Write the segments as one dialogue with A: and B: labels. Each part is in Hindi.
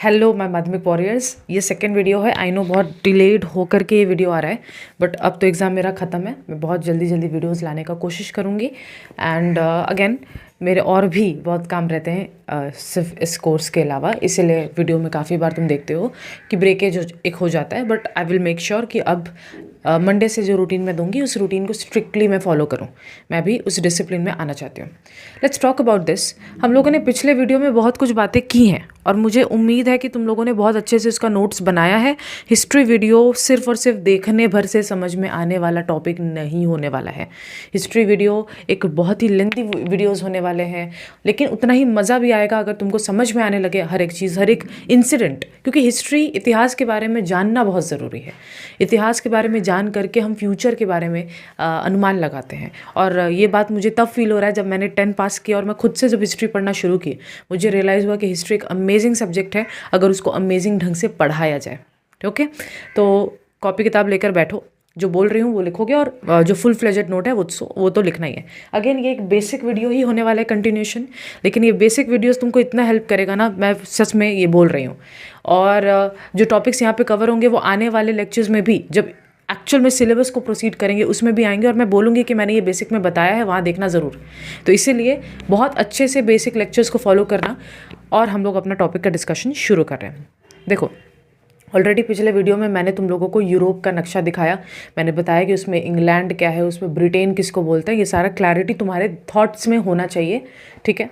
A: हेलो माय माध्यमिक वॉरियर्स, ये सेकंड वीडियो है। आई नो बहुत डिलेड होकर के ये वीडियो आ रहा है, बट अब तो एग्ज़ाम मेरा ख़त्म है। मैं बहुत जल्दी जल्दी वीडियोस लाने का कोशिश करूँगी। एंड अगेन मेरे और भी बहुत काम रहते हैं सिर्फ इस कोर्स के अलावा, इसीलिए वीडियो में काफ़ी बार तुम देखते हो कि ब्रेकेज एक हो जाता है। But I will make sure कि अब मंडे से जो रूटीन मैं दूंगी उस रूटीन को स्ट्रिक्टली मैं फॉलो करूँ। मैं भी उस डिसिप्लिन में आना चाहती हूँ। Let's talk about this. हम लोगों ने पिछले वीडियो में बहुत कुछ बातें की हैं और मुझे उम्मीद है कि तुम लोगों ने बहुत अच्छे से उसका नोट्स बनाया है। हिस्ट्री वीडियो सिर्फ और सिर्फ देखने भर से समझ में आने वाला टॉपिक नहीं होने वाला है। हिस्ट्री वीडियो एक बहुत ही लेंथी वीडियोज़ होने वाले हैं, लेकिन उतना ही मज़ा भी आएगा अगर तुमको समझ में आने लगे हर एक चीज़, हर एक इंसिडेंट। क्योंकि हिस्ट्री, इतिहास के बारे में जानना बहुत ज़रूरी है। इतिहास के बारे में जान करके हम फ्यूचर के बारे में अनुमान लगाते हैं। और ये बात मुझे तब फील हो रहा है जब मैंने 10 पास किया और मैं खुद से जब हिस्ट्री पढ़ना शुरू की, मुझे रियलाइज़ हुआ कि हिस्ट्री एक अमेजिंग सब्जेक्ट है अगर उसको अमेजिंग ढंग से पढ़ाया जाए। ओके, तो कॉपी किताब लेकर बैठो, जो बोल रही हूँ वो लिखोगे, और जो फुल फ्लेजेड नोट है वो तो लिखना ही है। अगेन ये एक बेसिक वीडियो ही होने वाला है, कंटिन्यूशन। लेकिन ये बेसिक वीडियोस तुमको इतना हेल्प करेगा ना, मैं सच में ये बोल रही हूँ। और जो टॉपिक्स यहाँ पे कवर होंगे वो आने वाले लेक्चर्स में भी, जब एक्चुअल में सिलेबस को प्रोसीड करेंगे उसमें भी आएंगे, और मैं बोलूँगी कि मैंने ये बेसिक में बताया है, वहाँ देखना ज़रूर। तो इसीलिए बहुत अच्छे से बेसिक लेक्चर्स को फॉलो करना, और हम लोग अपना टॉपिक का डिस्कशन शुरू कर रहे हैं। देखो, ऑलरेडी पिछले वीडियो में मैंने तुम लोगों को यूरोप का नक्शा दिखाया। मैंने बताया कि उसमें इंग्लैंड क्या है, उसमें ब्रिटेन किसको बोलते हैं। ये सारा क्लैरिटी तुम्हारे थॉट्स में होना चाहिए, ठीक है।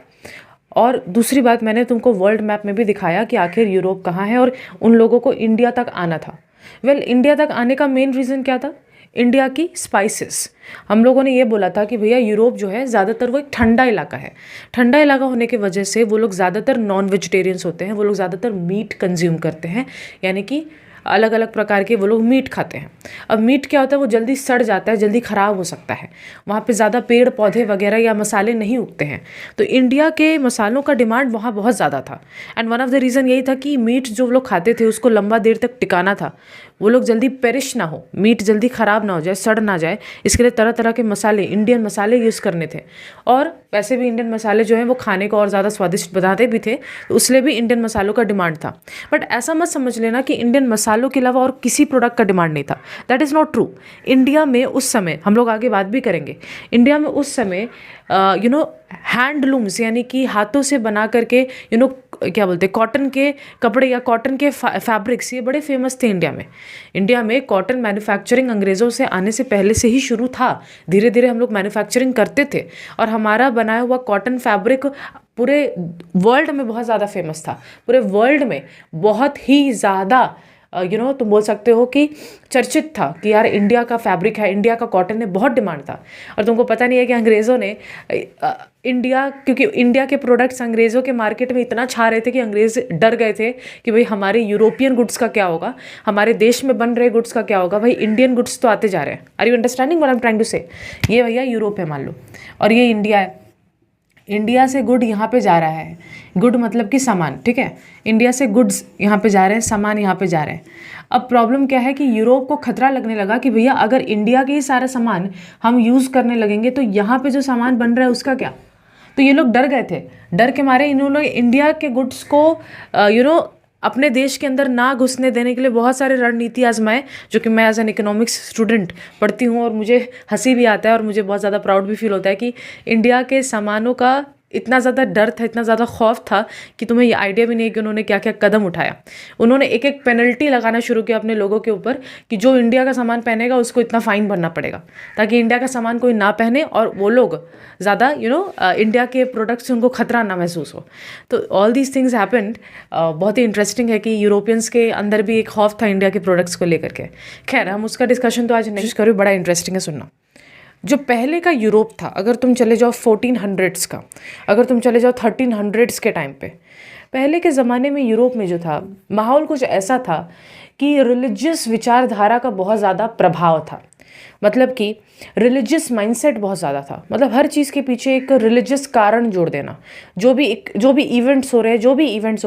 A: और दूसरी बात, मैंने तुमको वर्ल्ड मैप में भी दिखाया कि आखिर यूरोप कहाँ है और उन लोगों को इंडिया तक आना था। इंडिया तक आने का मेन रीज़न क्या था? इंडिया की स्पाइसेस। हम लोगों ने ये बोला था कि भैया यूरोप जो है ज़्यादातर वो एक ठंडा इलाका है। ठंडा इलाका होने की वजह से वो लोग ज़्यादातर नॉन वेजिटेरियंस होते हैं, वो लोग ज़्यादातर मीट कंज्यूम करते हैं, यानी कि अलग अलग प्रकार के वो लोग मीट खाते हैं। अब मीट क्या होता है, वो जल्दी सड़ जाता है, जल्दी ख़राब हो सकता है। वहाँ पे ज़्यादा पेड़ पौधे वगैरह या मसाले नहीं उगते हैं, तो इंडिया के मसालों का डिमांड वहाँ बहुत ज़्यादा था। And one of the reason यही था कि मीट जो लोग खाते थे उसको लंबा देर तक टिकाना था, वो लोग जल्दी पेरिश ना हो, मीट जल्दी ख़राब ना हो जाए, सड़ ना जाए। इसके लिए तरह तरह के मसाले, इंडियन मसाले यूज़ करने थे। और वैसे भी इंडियन मसाले जो हैं वो खाने को और ज़्यादा स्वादिष्ट बनाते भी थे, तो उसलिए भी इंडियन मसालों का डिमांड था। बट ऐसा मत समझ लेना कि इंडियन मसालों के अलावा और किसी प्रोडक्ट का डिमांड नहीं था। That is not true. India में उस समय, हम लोग आगे बात भी करेंगे, इंडिया में उस समय हैंडलूम्स, यानी कि हाथों से बना करके क्या बोलते हैं, कॉटन के कपड़े या कॉटन के फैब्रिक्स, ये बड़े फेमस थे इंडिया में। इंडिया में कॉटन मैन्युफैक्चरिंग अंग्रेज़ों से आने से पहले से ही शुरू था। धीरे धीरे हम लोग मैन्युफैक्चरिंग करते थे, और हमारा बनाया हुआ कॉटन फैब्रिक पूरे वर्ल्ड में बहुत ज़्यादा फेमस था। पूरे वर्ल्ड में बहुत ही ज़्यादा तुम बोल सकते हो कि चर्चित था कि यार इंडिया का फैब्रिक है, इंडिया का कॉटन है, बहुत डिमांड था। और तुमको पता नहीं है कि अंग्रेज़ों ने क्योंकि इंडिया के प्रोडक्ट्स अंग्रेज़ों के मार्केट में इतना छा रहे थे कि अंग्रेज़ डर गए थे कि भाई हमारे यूरोपियन गुड्स का क्या होगा, हमारे देश में बन रहे गुड्स का क्या होगा, भाई इंडियन गुड्स तो आते जा रहे हैं। Are you understanding what I am trying to say? ये भैया यूरोप है मान लो, और ये इंडिया है। इंडिया से गुड यहाँ पे जा रहा है, गुड मतलब कि सामान, ठीक है। इंडिया से गुड्स यहाँ पे जा रहे हैं, सामान यहाँ पे जा रहे हैं। अब प्रॉब्लम क्या है कि यूरोप को खतरा लगने लगा कि भैया अगर इंडिया के ही सारा सामान हम यूज़ करने लगेंगे तो यहाँ पे जो सामान बन रहा है उसका क्या। तो ये लोग डर गए थे। डर के मारे इन्होंने इंडिया के गुड्स को अपने देश के अंदर ना घुसने देने के लिए बहुत सारे रणनीति आजमाए, जो कि मैं एज एन इकोनॉमिक्स स्टूडेंट पढ़ती हूँ, और मुझे हंसी भी आता है और मुझे बहुत ज़्यादा प्राउड भी फील होता है कि इंडिया के सामानों का इतना ज़्यादा डर था, इतना ज़्यादा खौफ था कि तुम्हें ये आइडिया भी नहीं है कि उन्होंने क्या क्या कदम उठाया। उन्होंने एक एक पेनल्टी लगाना शुरू किया अपने लोगों के ऊपर कि जो इंडिया का सामान पहनेगा उसको इतना फ़ाइन भरना पड़ेगा, ताकि इंडिया का सामान कोई ना पहने और वो लोग ज़्यादा इंडिया के प्रोडक्ट्स से उनको खतरा ना महसूस हो। तो ऑल दीज थिंग्स हैपेंड। बहुत ही इंटरेस्टिंग है कि यूरोपियंस के अंदर भी एक खौफ था इंडिया के प्रोडक्ट्स को लेकर के। खैर, हम उसका डिस्कशन तो आज नहीं करें, बड़ा इंटरेस्टिंग है सुनना। जो पहले का यूरोप था, अगर तुम चले जाओ 1400s का, अगर तुम चले जाओ 1300s के टाइम पे, पहले के ज़माने में यूरोप में जो था माहौल कुछ ऐसा था कि रिलीजियस विचारधारा का बहुत ज़्यादा प्रभाव था। मतलब कि रिलीजियस माइंडसेट बहुत ज़्यादा था। मतलब हर चीज़ के पीछे एक रिलीजियस कारण जोड़ देना। जो भी इवेंट्स हो रहे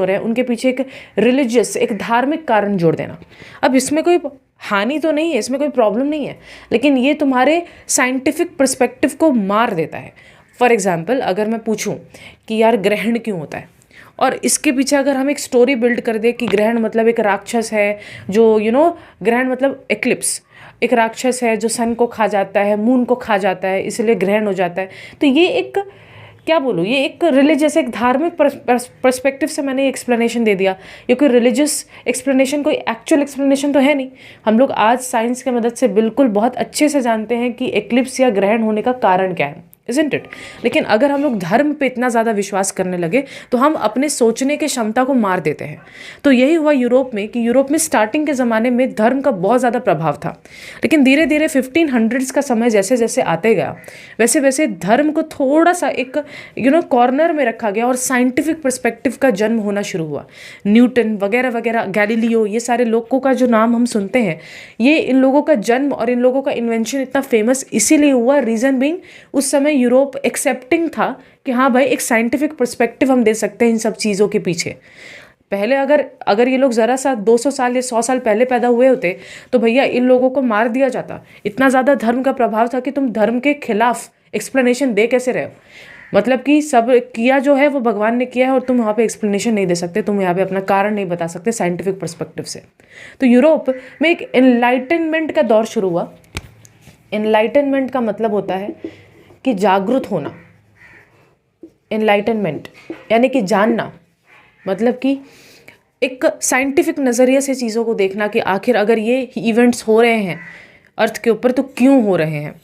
A: हैं उनके पीछे एक रिलीजियस, एक धार्मिक कारण जोड़ देना। अब इसमें कोई हानि तो नहीं है, इसमें कोई प्रॉब्लम नहीं है, लेकिन ये तुम्हारे साइंटिफिक पर्सपेक्टिव को मार देता है। फॉर एग्जाम्पल, अगर मैं पूछूं कि यार ग्रहण क्यों होता है, और इसके पीछे अगर हम एक स्टोरी बिल्ड कर दे कि ग्रहण मतलब एक राक्षस है जो ग्रहण मतलब एक्लिप्स, एक राक्षस है जो सन को खा जाता है, मून को खा जाता है, इसलिए ग्रहण हो जाता है। तो ये एक, क्या बोलूँ, ये एक रिलीजियस, एक धार्मिक पर्सपेक्टिव से मैंने एक्सप्लेनेशन दे दिया। ये कोई रिलीजियस एक्सप्लेनेशन, कोई एक्चुअल एक्सप्लेनेशन तो है नहीं। हम लोग आज साइंस की मदद से बिल्कुल बहुत अच्छे से जानते हैं कि एक्लिप्स या ग्रहण होने का कारण क्या है, इज़न्ट इट। लेकिन अगर हम लोग धर्म पे इतना ज़्यादा विश्वास करने लगे तो हम अपने सोचने की क्षमता को मार देते हैं। तो यही हुआ यूरोप में, कि यूरोप में स्टार्टिंग के ज़माने में धर्म का बहुत ज़्यादा प्रभाव था, लेकिन धीरे धीरे 1500s का समय जैसे जैसे आते गया वैसे वैसे धर्म को थोड़ा सा एक कॉर्नर में रखा गया और साइंटिफिक पर्सपेक्टिव का जन्म होना शुरू हुआ। न्यूटन वगैरह वगैरह, गैलीलियो, ये सारे लोगों का जो नाम हम सुनते हैं, ये इन लोगों का जन्म और इन लोगों का इन्वेंशन इतना फेमस इसीलिए हुआ, रीज़न बीइंग उस समय यूरोप एक्सेप्टिंग था कि हाँ भाई, एक साइंटिफिक पर्सपेक्टिव हम दे सकते हैं इन सब चीज़ों के पीछे। पहले अगर ये लोग ज़रा सा 200 साल या 100 साल पहले पैदा हुए होते तो भैया इन लोगों को मार दिया जाता। इतना ज़्यादा धर्म का प्रभाव था कि तुम धर्म के खिलाफ एक्सप्लेनेशन दे कैसे रहे हो, मतलब कि सब किया जो है वो भगवान ने किया है और तुम वहाँ पे एक्सप्लेनेशन नहीं दे सकते, तुम यहाँ पे अपना कारण नहीं बता सकते साइंटिफिक पर्सपेक्टिव से। तो यूरोप में एक एनलाइटनमेंट का दौर शुरू हुआ। एनलाइटनमेंट का मतलब होता है कि जागरूक होना। एनलाइटनमेंट यानी कि जानना, मतलब कि एक साइंटिफिक नज़रिए से चीज़ों को देखना कि आखिर अगर ये इवेंट्स हो रहे हैं अर्थ के ऊपर तो क्यों हो रहे हैं।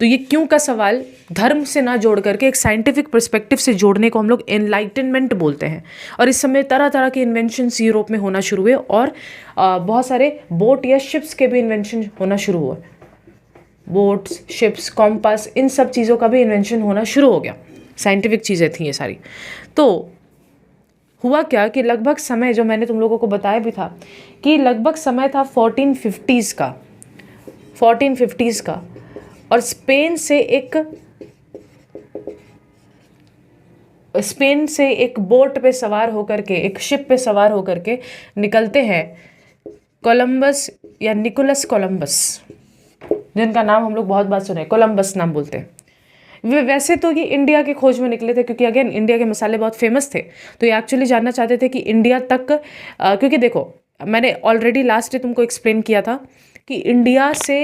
A: तो ये क्यों का सवाल धर्म से ना जोड़ करके एक साइंटिफिक पर्सपेक्टिव से जोड़ने को हम लोग एनलाइटनमेंट बोलते हैं। और इस समय तरह तरह के इन्वेंशंस यूरोप में होना शुरू हुए और बहुत सारे बोट या शिप्स के भी इन्वेंशन होना शुरू हुआ। बोट्स, शिप्स, कॉम्पास, इन सब चीज़ों का भी इन्वेंशन होना शुरू हो गया। साइंटिफिक चीज़ें थी ये सारी। तो हुआ क्या कि लगभग समय, जो मैंने तुम लोगों को बताया भी था, कि लगभग समय था 1450s का और स्पेन से एक बोट पे सवार होकर के, एक शिप पे सवार होकर के निकलते हैं कोलंबस या निकोलस कोलंबस, जिनका नाम हम लोग बहुत बार सुने, कोलंबस नाम बोलते हैं। वे वैसे तो ये इंडिया के खोज में निकले थे, क्योंकि अगेन इंडिया के मसाले बहुत फेमस थे। तो ये एक्चुअली जानना चाहते थे कि इंडिया तक, क्योंकि देखो मैंने ऑलरेडी लास्ट डे तुमको एक्सप्लेन किया था कि इंडिया से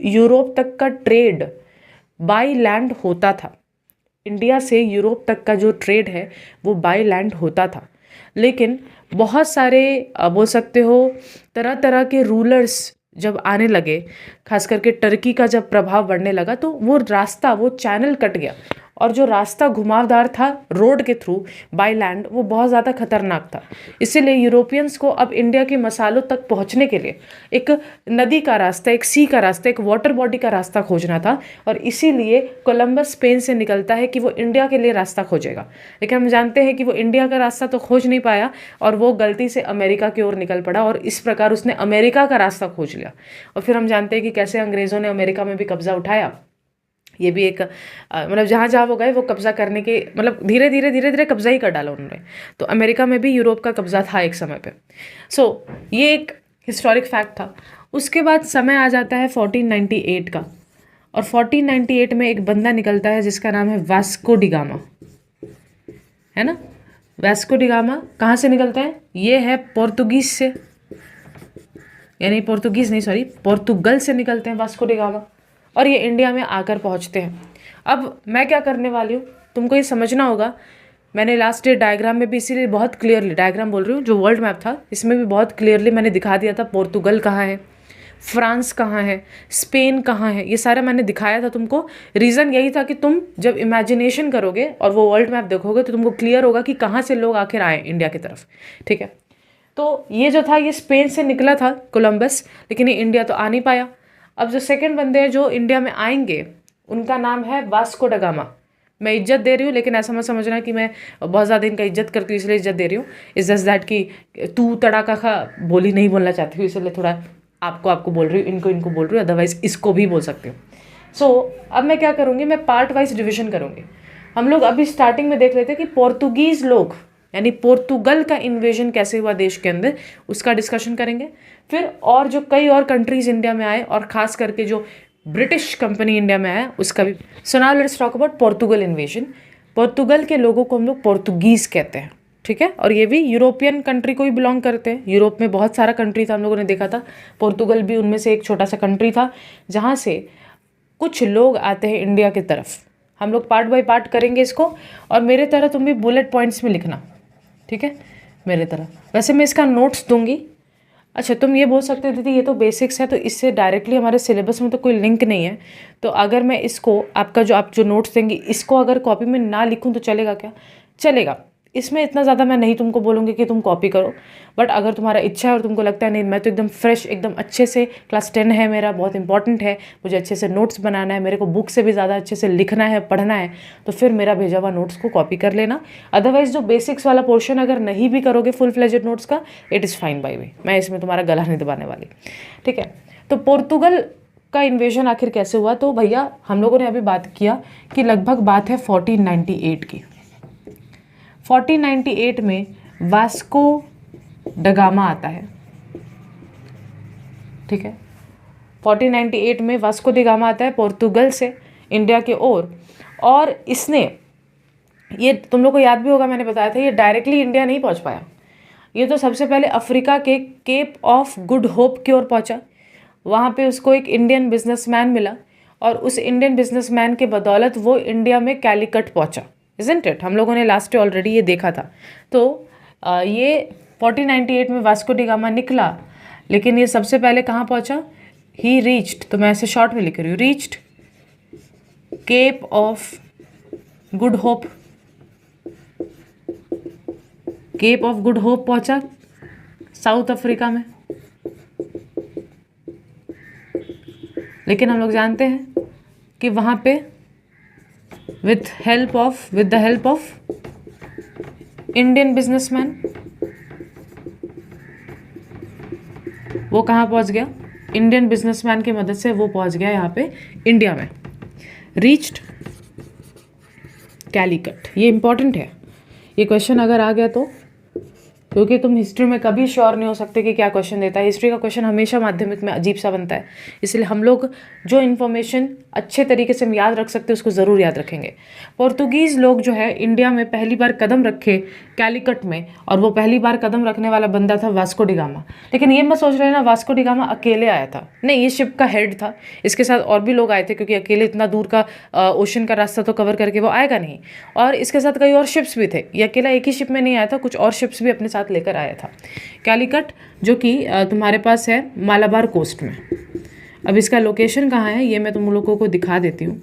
A: यूरोप तक का ट्रेड बाई लैंड होता था। इंडिया से यूरोप तक का जो ट्रेड है वो बाई लैंड होता था, लेकिन बहुत सारे बोल सकते हो तरह तरह के रूलर्स जब आने लगे, खास करके टर्की का जब प्रभाव बढ़ने लगा, तो वो रास्ता, वो चैनल कट गया और जो रास्ता घुमावदार था रोड के थ्रू बाय लैंड, वो बहुत ज़्यादा खतरनाक था। इसीलिए यूरोपियंस को अब इंडिया के मसालों तक पहुंचने के लिए एक नदी का रास्ता, एक सी का रास्ता, एक वाटर बॉडी का रास्ता खोजना था। और इसीलिए कोलंबस स्पेन से निकलता है कि वो इंडिया के लिए रास्ता खोजेगा, लेकिन हम जानते हैं कि वो इंडिया का रास्ता तो खोज नहीं पाया और वो गलती से अमेरिका की ओर निकल पड़ा और इस प्रकार उसने अमेरिका का रास्ता खोज लिया। और फिर हम जानते हैं कि कैसे अंग्रेज़ों ने अमेरिका में भी कब्जा उठाया। ये भी एक मतलब जहाँ जहाँ वो गए वो कब्जा करने के, मतलब धीरे धीरे कब्जा ही कर डाला उन्होंने। तो अमेरिका में भी यूरोप का कब्जा था एक समय पे। सो ये एक हिस्टोरिक फैक्ट था। उसके बाद समय आ जाता है 1498 का, और 1498 में एक बंदा निकलता है जिसका नाम है वास्को डी गामा, है ना। वास्को डी गामा कहाँ से निकलते हैं? ये है पोर्तुगीज से, यानी पोर्तुगीज़ नहीं, सॉरी, पोर्तुगल से निकलते हैं वास्को डी गामा और ये इंडिया में आकर पहुंचते हैं। अब मैं क्या करने वाली हूँ, तुमको ये समझना होगा। मैंने लास्ट डे डायग्राम में भी इसीलिए बहुत क्लियरली, डायग्राम बोल रही हूँ, जो वर्ल्ड मैप था इसमें भी बहुत क्लियरली मैंने दिखा दिया था पोर्तुगल कहाँ है, फ्रांस कहाँ है, स्पेन कहाँ है, ये सारा मैंने दिखाया था तुमको। रीज़न यही था कि तुम जब इमेजिनेशन करोगे और वो वर्ल्ड मैप देखोगे तो तुमको क्लियर होगा कि कहाँ से लोग आखिर आए इंडिया की तरफ, ठीक है। तो ये जो था ये स्पेन से निकला था कोलंबस, लेकिन ये इंडिया तो आ नहीं पाया। अब जो सेकंड बंदे हैं जो इंडिया में आएंगे उनका नाम है वास्को ड गामा। मैं इज्जत दे रही हूँ, लेकिन ऐसा मत समझना कि मैं बहुत ज़्यादा इनका इज्जत करती हूँ इसलिए इज्जत दे रही हूँ। इट्स जस्ट दैट कि तू तड़ाका खा बोली नहीं बोलना चाहती हूँ, इसलिए थोड़ा आपको बोल रही हूँ, इनको बोल रही हूँ, अदरवाइज़ इसको भी बोल सकती हूँ। सो अब मैं क्या करूँगी, मैं पार्ट वाइज डिविजन करूँगी। हम लोग अभी स्टार्टिंग में देख लेते हैं कि पोर्तुगीज़ लोग, यानी पोर्तुगल का इन्वेजन कैसे हुआ देश के अंदर, उसका डिस्कशन करेंगे। फिर और जो कई और कंट्रीज़ इंडिया में आए और ख़ास करके जो ब्रिटिश कंपनी इंडिया में आया उसका भी। So now let's talk about Portugal invasion. Portugal के लोगों को हम लोग पोर्तुगीज़ कहते हैं, ठीक है। और ये भी यूरोपियन कंट्री को ही बिलोंग करते हैं। यूरोप में बहुत सारा कंट्री था, हम लोगों ने देखा था, पोर्तुगल भी उनमें से एक छोटा सा कंट्री था जहाँ से कुछ लोग आते हैं इंडिया की तरफ। हम लोग पार्ट बाय पार्ट करेंगे इसको, और मेरे तरह तुम भी बुलेट पॉइंट्स में लिखना, ठीक है, मेरे तरह। वैसे मैं इसका नोट्स दूंगी। अच्छा, तुम ये बोल सकते थे ये तो बेसिक्स है, तो इससे डायरेक्टली हमारे सिलेबस में तो कोई लिंक नहीं है, तो अगर मैं इसको आपका जो आप जो नोट्स देंगे इसको अगर कॉपी में ना लिखूं तो चलेगा क्या? चलेगा। इसमें इतना ज़्यादा मैं नहीं तुमको बोलूँगी कि तुम कॉपी करो, बट अगर तुम्हारा इच्छा है और तुमको लगता है नहीं मैं तो एकदम फ्रेश, एकदम अच्छे से, क्लास 10 है मेरा, बहुत इंपॉर्टेंट है, मुझे अच्छे से नोट्स बनाना है, मेरे को बुक से भी ज़्यादा अच्छे से लिखना है, पढ़ना है, तो फिर मेरा भेजा हुआ नोट्स को कॉपी कर लेना। अदरवाइज जो बेसिक्स वाला पोर्शन अगर नहीं भी करोगे फुल फ्लेजेड नोट्स का, it is fine by way, मैं इसमें तुम्हारा गला नहीं दबाने वाली, ठीक है। तो पोर्तुगल का इन्वेजन आखिर कैसे हुआ? तो भैया हम लोगों ने अभी बात किया कि लगभग बात है 1498 की। 1498 में वास्को डगामा आता है, ठीक है। 1498 में वास्को डी गामा आता है पोर्तुगल से इंडिया के ओर, और इसने, ये तुम लोग को याद भी होगा मैंने बताया था, ये डायरेक्टली इंडिया नहीं पहुंच पाया। ये तो सबसे पहले अफ्रीका के केप ऑफ गुड होप की ओर पहुंचा। वहाँ पे उसको एक इंडियन बिजनेसमैन मिला, और उस इंडियन बिजनेसमैन के बदौलत वो इंडिया में कैलीकट पहुंचा। Isn't it? हम लोगों ने लास्ट ऑलरेडी ये देखा था। तो ये 1498 में वास्को डी गामा निकला, लेकिन ये सबसे पहले कहाँ पहुंचा? ही रीच्ड, तो मैं ऐसे शॉर्ट में लिख रही हूँ, reached Cape of Good Hope. Cape of Good Hope पहुंचा साउथ अफ्रीका में। लेकिन हम लोग जानते हैं कि वहाँ पे with the help of Indian businessman वो कहाँ पहुँच गया? इंडियन बिजनेसमैन की मदद से वो पहुँच गया यहाँ पे इंडिया में। रीच्ड कैलीकट, ये इंपॉर्टेंट है, ये क्वेश्चन अगर आ गया तो, क्योंकि तुम हिस्ट्री में कभी श्योर नहीं हो सकते कि क्या क्वेश्चन देता है। हिस्ट्री का क्वेश्चन हमेशा माध्यमिक में अजीब सा बनता है, इसलिए हम लोग जो इन्फॉर्मेशन अच्छे तरीके से हम याद रख सकते हैं उसको ज़रूर याद रखेंगे। पोर्तुगीज़ लोग जो है इंडिया में पहली बार कदम रखे कैलीकट में, और वो पहली बार कदम रखने वाला बंदा था वास्को डी गामा। लेकिन ये मत सोच रहे ना वास्को डी गामा अकेले आया था, नहीं, ये शिप का हेड था, इसके साथ और भी लोग आए थे, क्योंकि अकेले इतना दूर का ओशन का रास्ता तो कवर करके वो आएगा नहीं, और इसके साथ कई और शिप्स भी थे, ये अकेला एक ही शिप में नहीं आया था, कुछ और शिप्स भी अपने साथ लेकर आया था। कैलीकट जो कि तुम्हारे पास है मालाबार कोस्ट में। अब इसका लोकेशन कहाँ है ये मैं तुम लोगों को दिखा देती हूँ।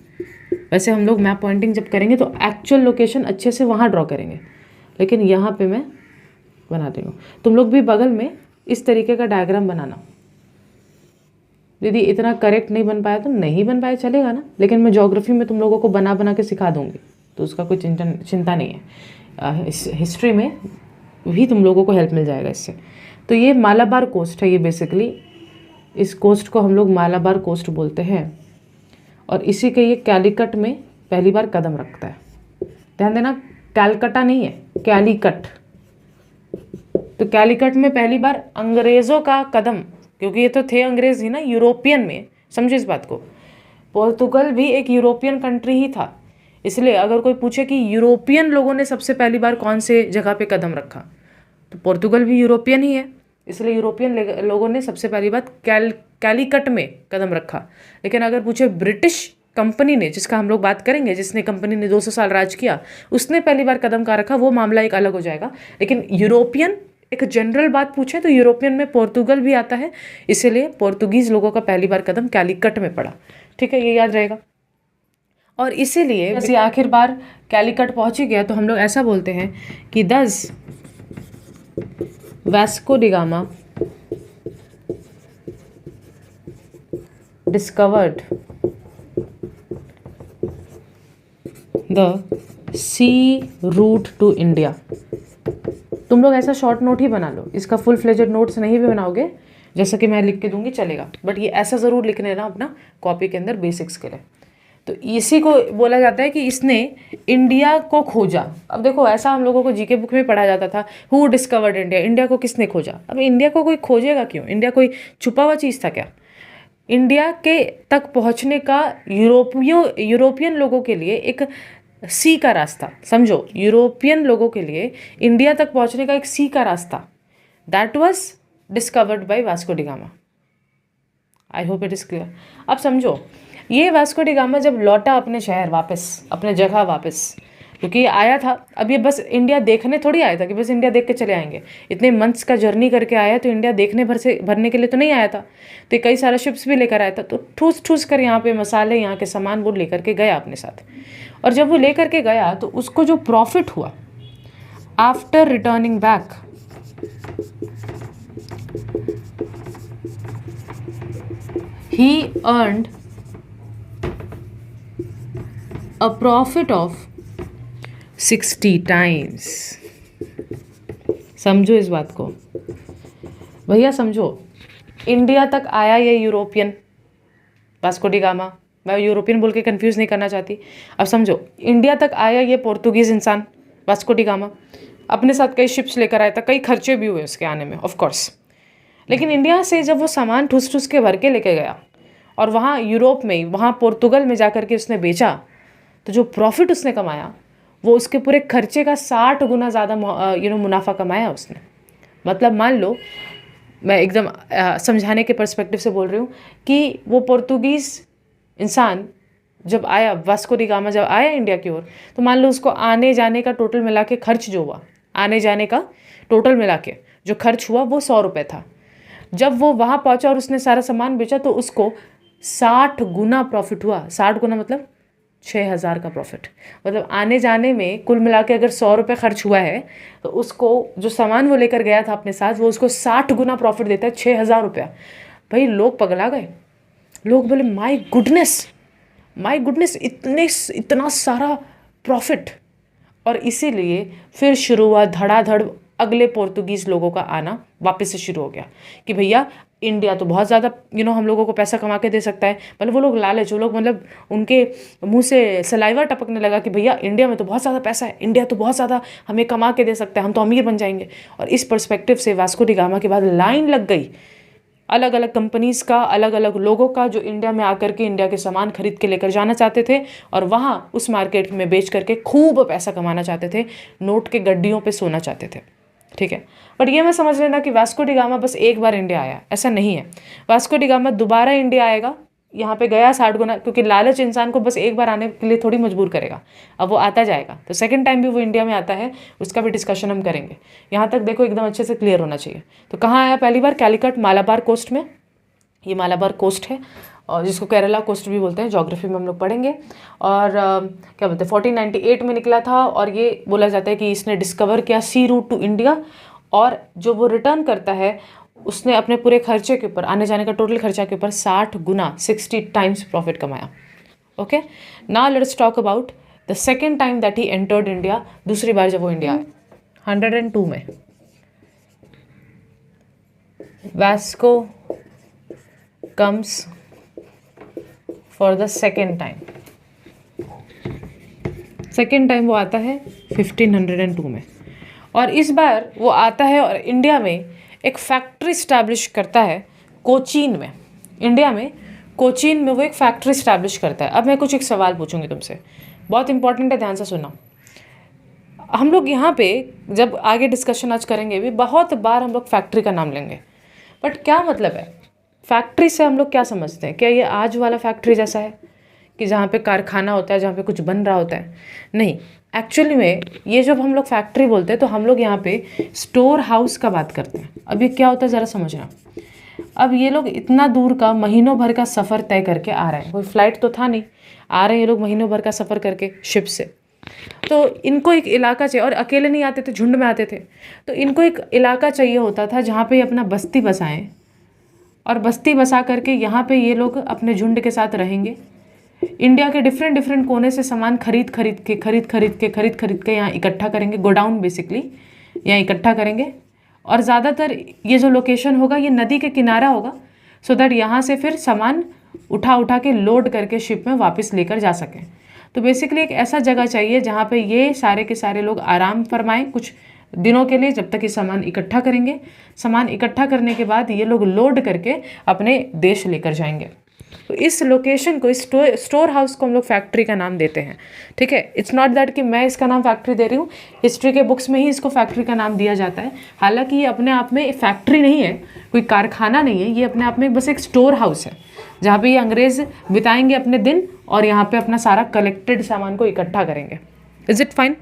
A: वैसे हम लोग मैप पॉइंटिंग जब करेंगे तो एक्चुअल लोकेशन अच्छे से वहाँ ड्रॉ करेंगे, लेकिन यहाँ पे मैं बना रही हूँ। तुम लोग भी बगल में इस तरीके का डायग्राम बनाना। दीदी इतना करेक्ट नहीं बन पाया तो नहीं बन पाया, चलेगा ना, लेकिन मैं ज्योग्राफी में तुम लोगों को बना बना के सिखा दूँगी, तो उसका कोई चिंता नहीं है। इस हिस्ट्री में भी तुम लोगों को हेल्प मिल जाएगा इससे। तो ये मालाबार कोस्ट है, ये बेसिकली इस कोस्ट को हम लोग मालाबार कोस्ट बोलते हैं, और इसी के ये कैलीकट में पहली बार कदम रखता है। ध्यान देना, कैलकटा नहीं है, कैलीकट। तो कैलीकट में पहली बार अंग्रेज़ों का कदम, क्योंकि ये तो थे अंग्रेज़ ही ना यूरोपियन में, समझे इस बात को। पोर्तुगल भी एक यूरोपियन कंट्री ही था, इसलिए अगर कोई पूछे कि यूरोपियन लोगों ने सबसे पहली बार कौन से जगह पे कदम रखा, तो पोर्तुगल भी यूरोपियन ही है, इसलिए यूरोपियन लोगों ने सबसे पहली बार कैलीकट में कदम रखा। लेकिन अगर पूछे ब्रिटिश कंपनी ने, जिसका हम लोग बात करेंगे, जिसने कंपनी ने 200 साल राज किया, उसने पहली बार कदम कहाँ रखा, वो मामला एक अलग हो जाएगा। लेकिन यूरोपियन एक जनरल बात पूछे तो यूरोपियन में पोर्तुगल भी आता है, इसीलिए पोर्तुगीज़ लोगों का पहली बार कदम कैलीकट में पड़ा। ठीक है, ये याद रहेगा। और इसीलिए जैसे आखिर बार कैलीकट पहुंच ही गया, तो हम लोग ऐसा बोलते हैं कि दस Vasco da Gama discovered the sea route to India. तुम लोग ऐसा शॉर्ट नोट ही बना लो, इसका फुल फ्लेजेड नोट्स नहीं भी बनाओगे, जैसा कि मैं लिख के दूंगी चलेगा, बट ये ऐसा ज़रूर लिख लेना अपना कॉपी के अंदर बेसिक्स के लिए। तो इसी को बोला जाता है कि इसने इंडिया को खोजा। अब देखो, ऐसा हम लोगों को जीके बुक में पढ़ा जाता था, हु डिस्कवर्ड इंडिया, इंडिया को किसने खोजा। अब इंडिया को कोई खोजेगा क्यों? इंडिया कोई छुपा हुआ चीज़ था क्या? इंडिया के तक पहुंचने का यूरोपियन लोगों के लिए एक सी का रास्ता, समझो यूरोपियन लोगों के लिए इंडिया तक पहुंचने का एक सी का रास्ता, that was discovered by Vasco da gamma. I hope it is clear. अब समझो, ये वास्को डी गामा जब लौटा अपने शहर वापस, अपने जगह वापस, क्योंकि ये आया था, अब ये बस इंडिया देखने थोड़ी आया था कि बस इंडिया देख के चले आएंगे। इतने मंथ्स का जर्नी करके आया तो इंडिया देखने भरने के लिए तो नहीं आया था। तो ये कई सारा शिप्स भी लेकर आया था, तो ठूस ठूस कर यहाँ पे मसाले, यहाँ के सामान वो लेकर के गया अपने साथ। और जब वो लेकर के गया तो उसको जो प्रॉफिट हुआ after returning back, he earned a profit of 60 times। समझो इस बात को भैया, समझो। इंडिया तक आया ये यूरोपियन वास्को डी गामा, मैं यूरोपियन बोल के कंफ्यूज नहीं करना चाहती। अब समझो, इंडिया तक आया ये पोर्तुगीज़ इंसान वास्को डी गामा, अपने साथ कई शिप्स लेकर आया था, कई खर्चे भी हुए उसके आने में ऑफ कोर्स। लेकिन इंडिया से जब वो सामान ठूस ठूस के भर के लेके गया और वहाँ यूरोप में, वहाँ पोर्तुगल में जा कर के उसने बेचा, तो जो प्रॉफिट उसने कमाया वो उसके पूरे खर्चे का 60 गुना ज़्यादा मुनाफा कमाया उसने। मतलब मान लो, मैं एकदम समझाने के पर्सपेक्टिव से बोल रही हूँ कि वो पोर्तुगीज़ इंसान जब आया, वास्को डी गामा जब आया इंडिया की ओर, तो मान लो उसको आने जाने का टोटल मिला के खर्च जो हुआ, आने जाने का टोटल मिला के जो खर्च हुआ वो 100 रुपये था। जब वो वहाँ पहुँचा और उसने सारा सामान बेचा तो उसको 60 गुना प्रॉफिट हुआ। 60 गुना मतलब 6000 का प्रॉफिट। मतलब आने जाने में कुल मिला के अगर 100 रुपये खर्च हुआ है तो उसको जो सामान वो लेकर गया था अपने साथ, वो उसको 60 गुना प्रॉफिट देता है, 6000 रुपया। भाई लोग पगला गए, लोग बोले माय गुडनेस, इतना सारा प्रॉफिट। और इसीलिए फिर शुरू हुआ धड़ाधड़ अगले पोर्तुगीज़ लोगों का आना वापस से शुरू हो गया कि भैया इंडिया तो बहुत ज़्यादा हम लोगों को पैसा कमा के दे सकता है। मतलब वो लोग लालच, वो लोग मतलब उनके मुंह से सलाइवा टपकने लगा कि भैया इंडिया में तो बहुत ज़्यादा पैसा है, इंडिया तो बहुत ज़्यादा हमें कमा के दे सकता है, हम तो अमीर बन जाएंगे। और इस पर्सपेक्टिव से वास्को डी गामा के बाद लाइन लग गई अलग अलग कंपनीज़ का, अलग अलग लोगों का, जो इंडिया में आकर के इंडिया के सामान खरीद के लेकर जाना चाहते थे और वहाँ उस मार्केट में बेच करके खूब पैसा कमाना चाहते थे, नोट के गड्डियों पे सोना चाहते थे। ठीक है, बट ये मैं समझ लेना कि वास्को डी गामा बस एक बार इंडिया आया, ऐसा नहीं है। वास्को डी गामा दोबारा इंडिया आएगा, यहाँ पे गया 60 गुना, क्योंकि लालच इंसान को बस एक बार आने के लिए थोड़ी मजबूर करेगा। अब वो आता जाएगा, तो सेकंड टाइम भी वो इंडिया में आता है, उसका भी डिस्कशन हम करेंगे। यहाँ तक देखो एकदम अच्छे से क्लियर होना चाहिए। तो कहाँ आया पहली बार? कैलिकट, मालाबार कोस्ट में। ये मालाबार कोस्ट है और जिसको केरला कोस्ट भी बोलते हैं, ज्योग्राफी में हम लोग पढ़ेंगे। और क्या बोलते हैं 1498 में निकला था और ये बोला जाता है कि इसने डिस्कवर किया सी रूट टू इंडिया। और जो वो रिटर्न करता है उसने अपने पूरे खर्चे के ऊपर, आने जाने का टोटल खर्चा के ऊपर 60 गुना 60 टाइम्स प्रॉफिट कमाया। Okay, now let's talk about the second time that he entered India. दूसरी बार जब वो इंडिया आए 102 में, Vasco comes for the second time। Second time वो आता है 1502 में, और इस बार वो आता है और इंडिया में एक फैक्ट्री स्टैब्लिश करता है कोचीन में। इंडिया में कोचीन में वो एक फैक्ट्री स्टैब्लिश करता है। अब मैं कुछ एक सवाल पूछूंगी तुमसे, बहुत इंपॉर्टेंट है, ध्यान से सुनना। हम लोग यहाँ पे जब आगे डिस्कशन आज करेंगे भी, बहुत बार हम लोग फैक्ट्री का नाम लेंगे, बट क्या मतलब है फैक्ट्री से? हम लोग क्या समझते हैं? क्या ये आज वाला फैक्ट्री जैसा है कि जहाँ पे कारखाना होता है, जहाँ पे कुछ बन रहा होता है? नहीं, एक्चुअली में ये जब हम लोग फैक्ट्री बोलते हैं तो हम लोग यहाँ पे स्टोर हाउस का बात करते हैं। अब ये क्या होता है ज़रा समझना। अब ये लोग इतना दूर का महीनों भर का सफ़र तय करके आ रहे हैं, कोई फ्लाइट तो था नहीं, आ रहे हैं ये लोग महीनों भर का सफ़र करके शिप से। तो इनको एक इलाका चाहिए, और अकेले नहीं आते थे, झुंड में आते थे। तो इनको एक इलाका चाहिए होता था जहाँ पे अपना बस्ती बसाएं, और बस्ती बसा करके यहाँ पे ये लोग अपने झुंड के साथ रहेंगे। इंडिया के डिफरेंट कोने से सामान खरीद खरीद के यहाँ इकट्ठा करेंगे, गोडाउन बेसिकली यहाँ इकट्ठा करेंगे। और ज़्यादातर ये जो लोकेशन होगा ये नदी के किनारा होगा, सो दैट यहाँ से फिर सामान उठा के लोड करके शिप में वापस लेकर जा सकें। तो बेसिकली एक ऐसा जगह चाहिए जहाँ पे ये सारे के सारे लोग आराम फरमाएं कुछ दिनों के लिए, जब तक ये सामान इकट्ठा करेंगे। सामान इकट्ठा करने के बाद ये लोग लोड करके अपने देश लेकर जाएंगे। तो इस लोकेशन को, इस स्टोर हाउस को हम लोग फैक्ट्री का नाम देते हैं, ठीक है। इट्स नॉट दैट कि मैं इसका नाम फैक्ट्री दे रही हूँ, हिस्ट्री के बुक्स में ही इसको फैक्ट्री का नाम दिया जाता है। हालांकि ये अपने आप में फैक्ट्री नहीं है, कोई कारखाना नहीं है, ये अपने आप में बस एक स्टोर हाउस है जहाँ पे ये अंग्रेज बिताएंगे अपने दिन और यहाँ पे अपना सारा कलेक्टेड सामान को इकट्ठा करेंगे। Is it fine?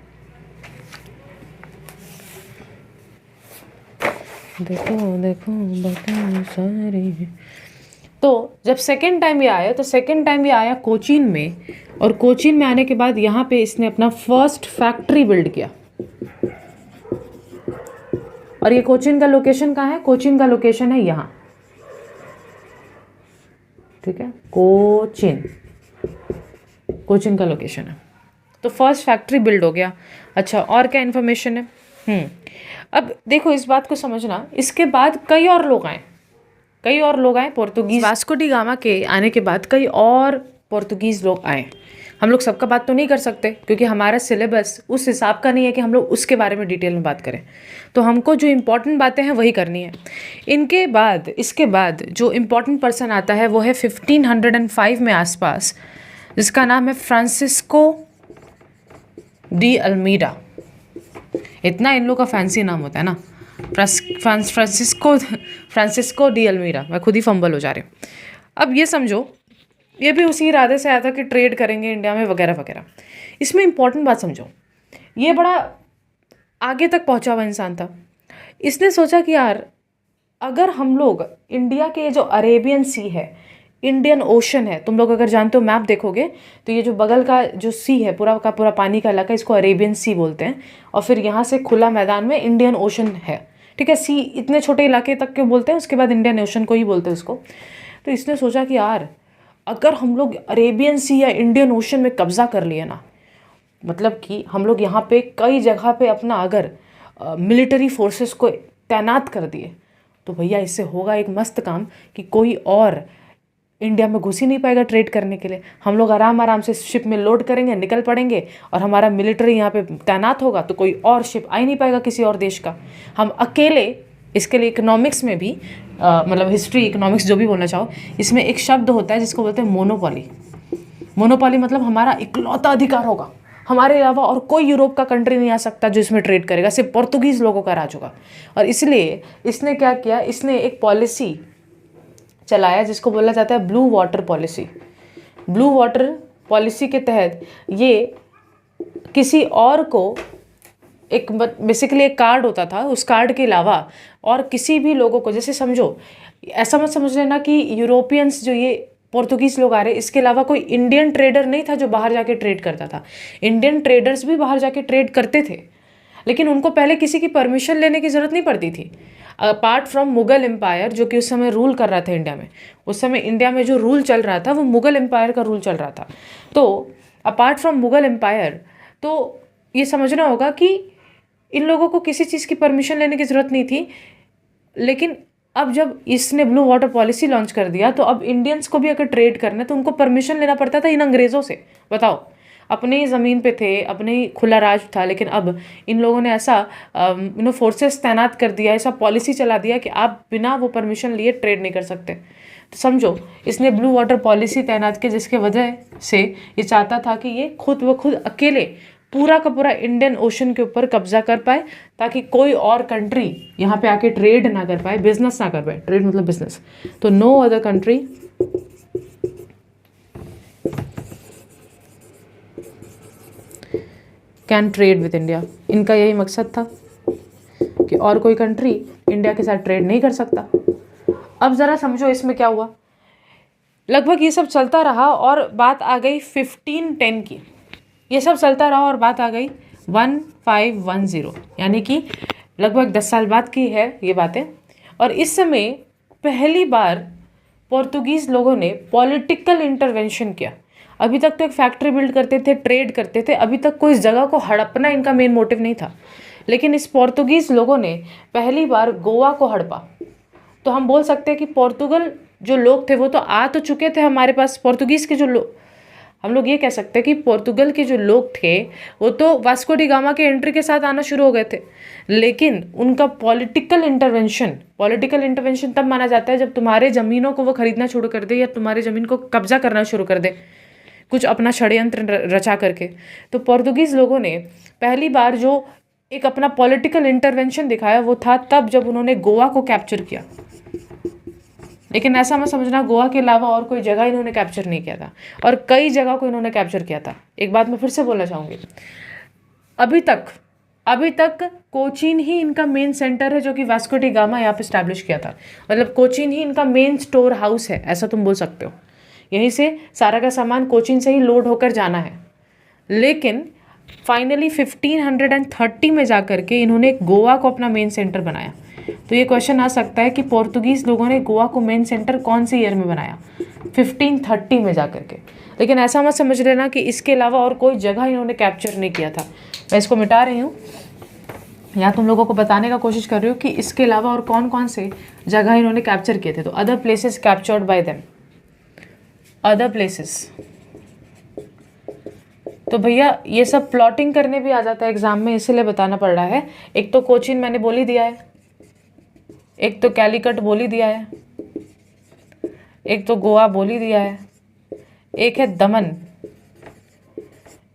A: देखो देखो बताओ सारी। तो जब सेकेंड टाइम ये आया, तो सेकेंड टाइम ये आया कोचीन में, और कोचीन में आने के बाद यहाँ पे इसने अपना फर्स्ट फैक्ट्री बिल्ड किया। और ये कोचीन का लोकेशन कहाँ है? कोचीन का लोकेशन है यहाँ, ठीक है, कोचीन, कोचीन का लोकेशन है। तो फर्स्ट फैक्ट्री बिल्ड हो गया। अच्छा, और क्या इन्फॉर्मेशन है? अब देखो इस बात को समझना, इसके बाद कई और लोग आए, पोर्तुगीज। वास्को डी गामा के आने के बाद कई और पोर्तुगीज लोग आए। हम लोग सबका बात तो नहीं कर सकते क्योंकि हमारा सिलेबस उस हिसाब का नहीं है कि हम लोग उसके बारे में डिटेल में बात करें, तो हमको जो इम्पोर्टेंट बातें हैं वही करनी है। इसके बाद जो इम्पोर्टेंट पर्सन आता है वो है 1505 में आसपास, जिसका नाम है फ्रांसिस्को डी अल्मीडा। इतना इन लोग का फैंसी नाम होता है ना, फ्रांसिस्को डी अल्मीडा। मैं खुद ही फंबल हो जा रही हूँ। अब ये समझो, ये भी उसी इरादे से आया था कि ट्रेड करेंगे इंडिया में वगैरह वगैरह। इसमें इंपॉर्टेंट बात समझो, ये बड़ा आगे तक पहुंचा हुआ इंसान था। इसने सोचा कि यार अगर हम लोग इंडिया के जो अरेबियन सी है, इंडियन ओशन है, तुम लोग अगर जानते हो मैप देखोगे तो ये जो बगल का जो सी है पूरा का पूरा पानी का इलाका, इसको अरेबियन सी बोलते हैं। और फिर यहाँ से खुला मैदान में इंडियन ओशन है, ठीक है। सी इतने छोटे इलाके तक के बोलते हैं, उसके बाद इंडियन ओशन को ही बोलते हैं उसको। तो इसने सोचा कि यार अगर हम लोग अरेबियन सी या इंडियन ओशन में कब्जा कर लिए ना, मतलब कि हम लोग यहाँ पे कई जगह पे अपना अगर मिलिट्री फोर्सेस को तैनात कर दिए, तो भैया इससे होगा एक मस्त काम कि कोई और इंडिया में घुस ही नहीं पाएगा ट्रेड करने के लिए। हम लोग आराम से शिप में लोड करेंगे, निकल पड़ेंगे, और हमारा मिलिट्री यहाँ पे तैनात होगा, तो कोई और शिप आ ही नहीं पाएगा किसी और देश का। हम अकेले, इसके लिए इकोनॉमिक्स में भी मतलब हिस्ट्री इकोनॉमिक्स जो भी बोलना चाहो, इसमें एक शब्द होता है जिसको बोलते हैं मोनोपॉली। मोनोपॉली मतलब हमारा इकलौता अधिकार होगा, हमारे अलावा और कोई यूरोप का कंट्री नहीं आ सकता जो इसमें ट्रेड करेगा, सिर्फ पोर्तुगीज़ लोगों का राज होगा। और इसलिए इसने क्या किया, इसने एक पॉलिसी चलाया जिसको बोला जाता है blue water policy. Blue water policy के तहत ये किसी और को एक बेसिकली एक कार्ड होता था, उस कार्ड के अलावा और किसी भी लोगों को, जैसे समझो, ऐसा मत समझ लेना कि यूरोपियंस जो ये पोर्तुगीज़ लोग आ रहे, इसके अलावा कोई इंडियन ट्रेडर नहीं था जो बाहर जाके ट्रेड करता था। इंडियन ट्रेडर्स भी बाहर जाके ट्रेड करते थे, लेकिन उनको पहले किसी की परमिशन लेने की ज़रूरत नहीं पड़ती थी। अपार्ट फ्रॉम मुगल एम्पायर जो कि उस समय रूल कर रहा था इंडिया में, उस समय इंडिया में जो रूल चल रहा था वो मुगल एम्पायर का रूल चल रहा था। तो अपार्ट फ्रॉम मुगल एम्पायर, तो ये समझना होगा कि इन लोगों को किसी चीज़ की परमिशन लेने की ज़रूरत नहीं थी। लेकिन अब जब इसने ब्लू वाटर पॉलिसी लॉन्च कर दिया, तो अब इंडियंस को भी अगर ट्रेड करना है तो उनको परमिशन लेना पड़ता था इन अंग्रेज़ों से। बताओ, अपने ही ज़मीन पे थे, अपने ही खुला राज था, लेकिन अब इन लोगों ने ऐसा फोर्सेस तैनात कर दिया, ऐसा पॉलिसी चला दिया कि आप बिना वो परमिशन लिए ट्रेड नहीं कर सकते। तो समझो, इसने ब्लू वाटर पॉलिसी तैनात की जिसके वजह से ये चाहता था कि ये खुद व खुद अकेले पूरा का पूरा इंडियन ओशन के ऊपर कब्जा कर पाए, ताकि कोई और कंट्री यहाँ पे आके ट्रेड ना कर पाए, बिजनेस ना कर पाए। ट्रेड मतलब बिजनेस। तो no other country can trade with India. इनका यही मकसद था कि और कोई कंट्री इंडिया के साथ ट्रेड नहीं कर सकता। अब ज़रा समझो इसमें क्या हुआ। लगभग ये सब चलता रहा और बात आ गई 1510 की। ये सब चलता रहा और बात आ गई 1510, यानी कि लगभग 10 साल बाद की है ये बातें। और इस समय पहली बार पोर्तुगीज़ लोगों ने पॉलिटिकल इंटरवेंशन किया। अभी तक तो एक फैक्ट्री बिल्ड करते थे, ट्रेड करते थे, अभी तक कोई इस जगह को हड़पना इनका मेन मोटिव नहीं था। लेकिन इस पोर्तुगीज़ लोगों ने पहली बार गोवा को हड़पा। तो हम बोल सकते हैं कि पोर्तुगल जो लोग थे वो तो आ तो चुके थे हमारे पास, पोर्तुगीज़ के जो लोग हम लोग ये कह सकते हैं कि पोर्तुगल के जो लोग थे वो तो वास्को डी गामा के एंट्री के साथ आना शुरू हो गए थे, लेकिन उनका पॉलिटिकल इंटरवेंशन तब माना जाता है जब तुम्हारे ज़मीनों को वो खरीदना शुरू कर दे या तुम्हारे ज़मीन को कब्जा करना शुरू कर दे, कुछ अपना षड्यंत्र रचा करके। तो पोर्तुगीज़ लोगों ने पहली बार जो एक अपना पॉलिटिकल इंटरवेंशन दिखाया वो था तब जब उन्होंने गोवा को कैप्चर किया। लेकिन ऐसा मत समझना गोवा के अलावा और कोई जगह इन्होंने कैप्चर नहीं किया था, और कई जगह को इन्होंने कैप्चर किया था। एक बात मैं फिर से बोलना चाहूँगी, अभी तक कोचीन ही इनका मेन सेंटर है जो कि वास्को डी गामा यहाँ पे स्टैब्लिश किया था। मतलब कोचीन ही इनका मेन स्टोर हाउस है, ऐसा तुम बोल सकते हो। यहीं से सारा का सामान कोचीन से ही लोड होकर जाना है। लेकिन फाइनली 1530 में जाकर के इन्होंने गोवा को अपना मेन सेंटर बनाया। तो ये क्वेश्चन आ सकता है कि पोर्तुगीज़ लोगों ने गोवा को मेन सेंटर कौन से ईयर में बनाया? 1530 में जाकर के। लेकिन ऐसा मत समझ लेना कि इसके अलावा और कोई जगह इन्होंने कैप्चर नहीं किया था। मैं इसको मिटा रही हूँ, यहाँ तुम लोगों को बताने का कोशिश कर रही हूँ कि इसके अलावा और कौन कौन से जगह इन्होंने कैप्चर किए थे। तो other places captured by them, other places. तो भैया ये सब प्लॉटिंग करने भी आ जाता है एग्जाम में, इसीलिए बताना पड़ रहा है। एक तो कोचीन मैंने बोल ही दिया है, एक तो कैलीकट बोल ही दिया है, एक तो गोवा बोल ही दिया है, एक है दमन,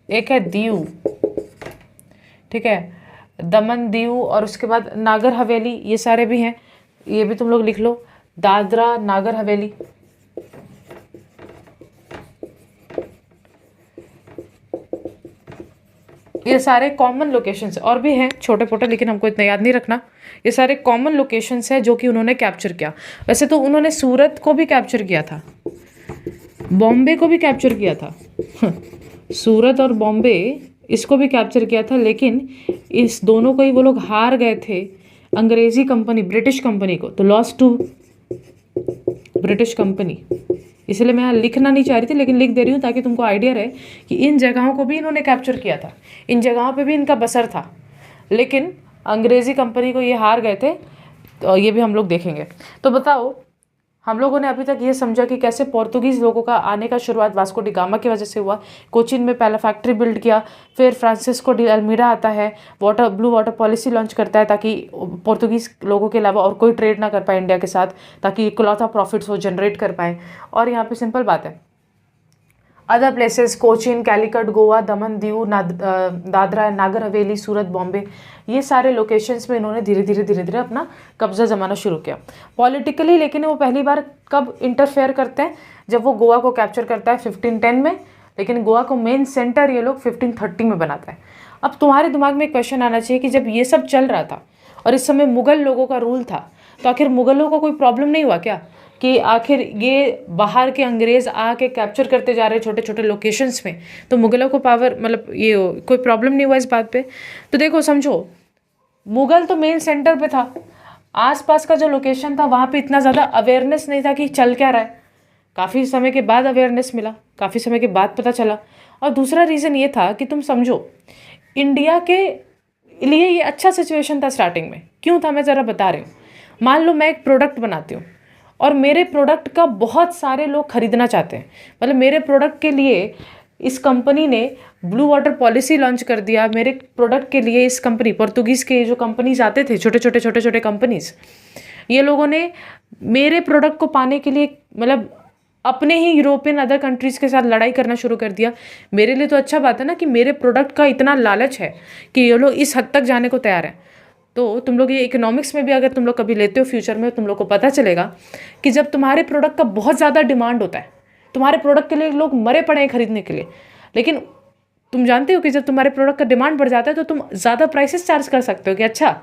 A: एक है दीव, ठीक है, दमन दीव, और उसके बाद नागर हवेली, ये सारे भी हैं, ये भी तुम लोग लिख लो, दादरा नागर हवेली। ये सारे कॉमन लोकेशंस और भी हैं छोटे छोटे, लेकिन हमको इतना याद नहीं रखना। ये सारे कॉमन लोकेशंस हैं जो कि उन्होंने कैप्चर किया। वैसे तो उन्होंने सूरत को भी कैप्चर किया था, बॉम्बे को भी कैप्चर किया था सूरत और बॉम्बे इसको भी कैप्चर किया था, लेकिन इस दोनों को ही वो लोग हार गए थे अंग्रेजी कंपनी, ब्रिटिश कंपनी को। तो लॉस टू ब्रिटिश कंपनी। इसलिए मैं लिखना नहीं चाह रही थी, लेकिन लिख दे रही हूँ ताकि तुमको आइडिया रहे कि इन जगहों को भी इन्होंने कैप्चर किया था, इन जगहों पे भी इनका बसर था, लेकिन अंग्रेज़ी कंपनी को ये हार गए थे। तो ये भी हम लोग देखेंगे। तो बताओ, हम लोगों ने अभी तक ये समझा कि कैसे पोर्तुगीज़ लोगों का आने का शुरुआत वास्को डी गामा की वजह से हुआ। कोचीन में पहला फैक्ट्री बिल्ड किया, फिर फ्रांसिस्को डी अल्मीडा आता है, ब्लू वाटर पॉलिसी लॉन्च करता है ताकि पोर्तुगीज़ लोगों के अलावा और कोई ट्रेड ना कर पाए इंडिया के साथ, ताकि इकलौता प्रॉफिट्स वो जनरेट कर पाए। और यहाँ पे सिंपल बात है, अदर प्लेसेस कोचीन, कैलीकट, गोवा, दमन दीव, दादरा नागर हवेली, सूरत, बॉम्बे, ये सारे लोकेशंस में इन्होंने धीरे धीरे अपना कब्जा जमाना शुरू किया पॉलिटिकली। लेकिन वो पहली बार कब इंटरफेयर करते हैं? जब वो गोवा को कैप्चर करता है 1510 में, लेकिन गोवा को मेन सेंटर ये लोग 1530 में बनाता है। अब तुम्हारे दिमाग में एक क्वेश्चन आना चाहिए कि जब ये सब चल रहा था और इस समय मुग़ल लोगों का रूल था, तो आखिर मुग़लों को कोई प्रॉब्लम नहीं हुआ क्या कि आखिर ये बाहर के अंग्रेज़ आके कैप्चर करते जा रहे छोटे छोटे लोकेशंस में, तो मुग़लों को पावर, मतलब ये कोई प्रॉब्लम नहीं हुआ इस बात पे? तो देखो समझो, मुग़ल तो मेन सेंटर पे था, आसपास का जो लोकेशन था वहाँ पे इतना ज़्यादा अवेयरनेस नहीं था कि चल क्या रहा है। काफ़ी समय के बाद अवेयरनेस मिला, काफ़ी समय के बाद पता चला। और दूसरा रीज़न ये था कि तुम समझो, इंडिया के लिए ये अच्छा सिचुएशन था स्टार्टिंग में। क्यों था मैं ज़रा बता रही हूँ। मान लो मैं एक प्रोडक्ट बनाती हूँ और मेरे प्रोडक्ट का बहुत सारे लोग खरीदना चाहते हैं, मतलब मेरे प्रोडक्ट के लिए इस कंपनी ने ब्लू वाटर पॉलिसी लॉन्च कर दिया। मेरे प्रोडक्ट के लिए इस कंपनी, पोर्तुगीज़ के जो कंपनीज आते थे, छोटे छोटे कंपनीज, ये लोगों ने मेरे प्रोडक्ट को पाने के लिए मतलब अपने ही यूरोपियन अदर कंट्रीज़ के साथ लड़ाई करना शुरू कर दिया। मेरे लिए तो अच्छा बात है ना कि मेरे प्रोडक्ट का इतना लालच है कि ये लोग इस हद तक जाने को तैयार हैं। तो तुम लोग ये इकोनॉमिक्स में भी अगर तुम लोग कभी लेते हो फ्यूचर में, तुम लोग को पता चलेगा कि जब तुम्हारे प्रोडक्ट का बहुत ज़्यादा डिमांड होता है, तुम्हारे प्रोडक्ट के लिए लोग मरे पड़े हैं खरीदने के लिए, लेकिन तुम जानते हो कि जब तुम्हारे प्रोडक्ट का डिमांड बढ़ जाता है तो तुम ज़्यादा प्राइसेस चार्ज कर सकते हो कि अच्छा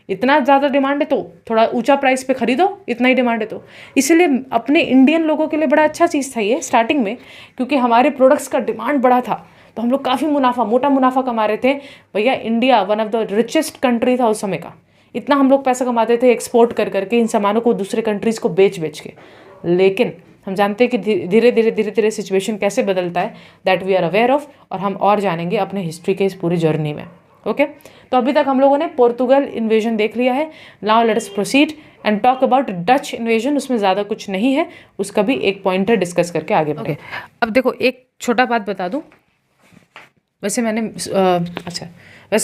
A: इतना ज़्यादा डिमांड है तो थोड़ा ऊंचा प्राइस पे खरीदो, इतना ही डिमांड है तो। इसलिए अपने इंडियन लोगों के लिए बड़ा अच्छा चीज़ था ये स्टार्टिंग में, क्योंकि हमारे प्रोडक्ट्स का डिमांड बढ़ा था तो हम लोग काफ़ी मोटा मुनाफा कमा रहे थे। भैया India one of the richest country था उस समय का, इतना हम लोग पैसा कमाते थे एक्सपोर्ट कर करके इन सामानों को दूसरे कंट्रीज़ को बेच के। लेकिन हम जानते हैं कि धीरे धीरे सिचुएशन कैसे बदलता है, that we are aware of, और हम और जानेंगे अपने हिस्ट्री के इस पूरी जर्नी में। ओके तो अभी तक हम लोगों ने पोर्तुगल इन्वेजन देख लिया है। Now let us proceed and talk about Dutch invasion, उसमें ज़्यादा कुछ नहीं है, उसका भी एक पॉइंटर डिस्कस करके आगे बढ़े। अब देखो एक छोटा बात बता दूँ, वैसे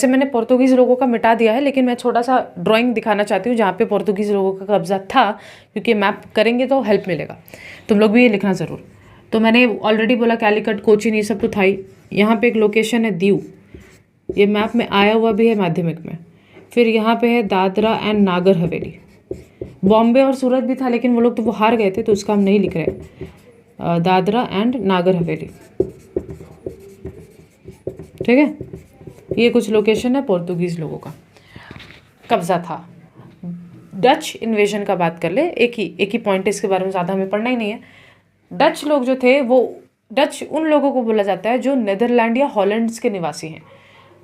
A: मैंने पोर्तुगीज़ लोगों का मिटा दिया है, लेकिन मैं छोटा सा ड्राइंग दिखाना चाहती हूँ जहाँ पे पोर्तुगीज़ लोगों का कब्जा था, क्योंकि मैप करेंगे तो हेल्प मिलेगा। तुम लोग भी ये लिखना ज़रूर। तो मैंने ऑलरेडी बोला कैलिकट, कोचीन, ये सब तो था ही। यहाँ पे एक लोकेशन है दीव, ये मैप में आया हुआ भी है माध्यमिक में। फिर यहाँ पे है दादरा एंड नागर हवेली। बॉम्बे और सूरत भी था, लेकिन वो लोग तो वो हार गए थे, तो उसका हम नहीं लिख रहे। दादरा एंड नागर हवेली, ठीक है। ये कुछ लोकेशन है पोर्तुगीज़ लोगों का कब्जा था। डच इन्वेजन का बात कर ले, एक ही पॉइंट है, इसके बारे में ज़्यादा हमें पढ़ना ही नहीं है। डच लोग जो थे, वो डच उन लोगों को बोला जाता है जो नीदरलैंड या हॉलैंड्स के निवासी हैं।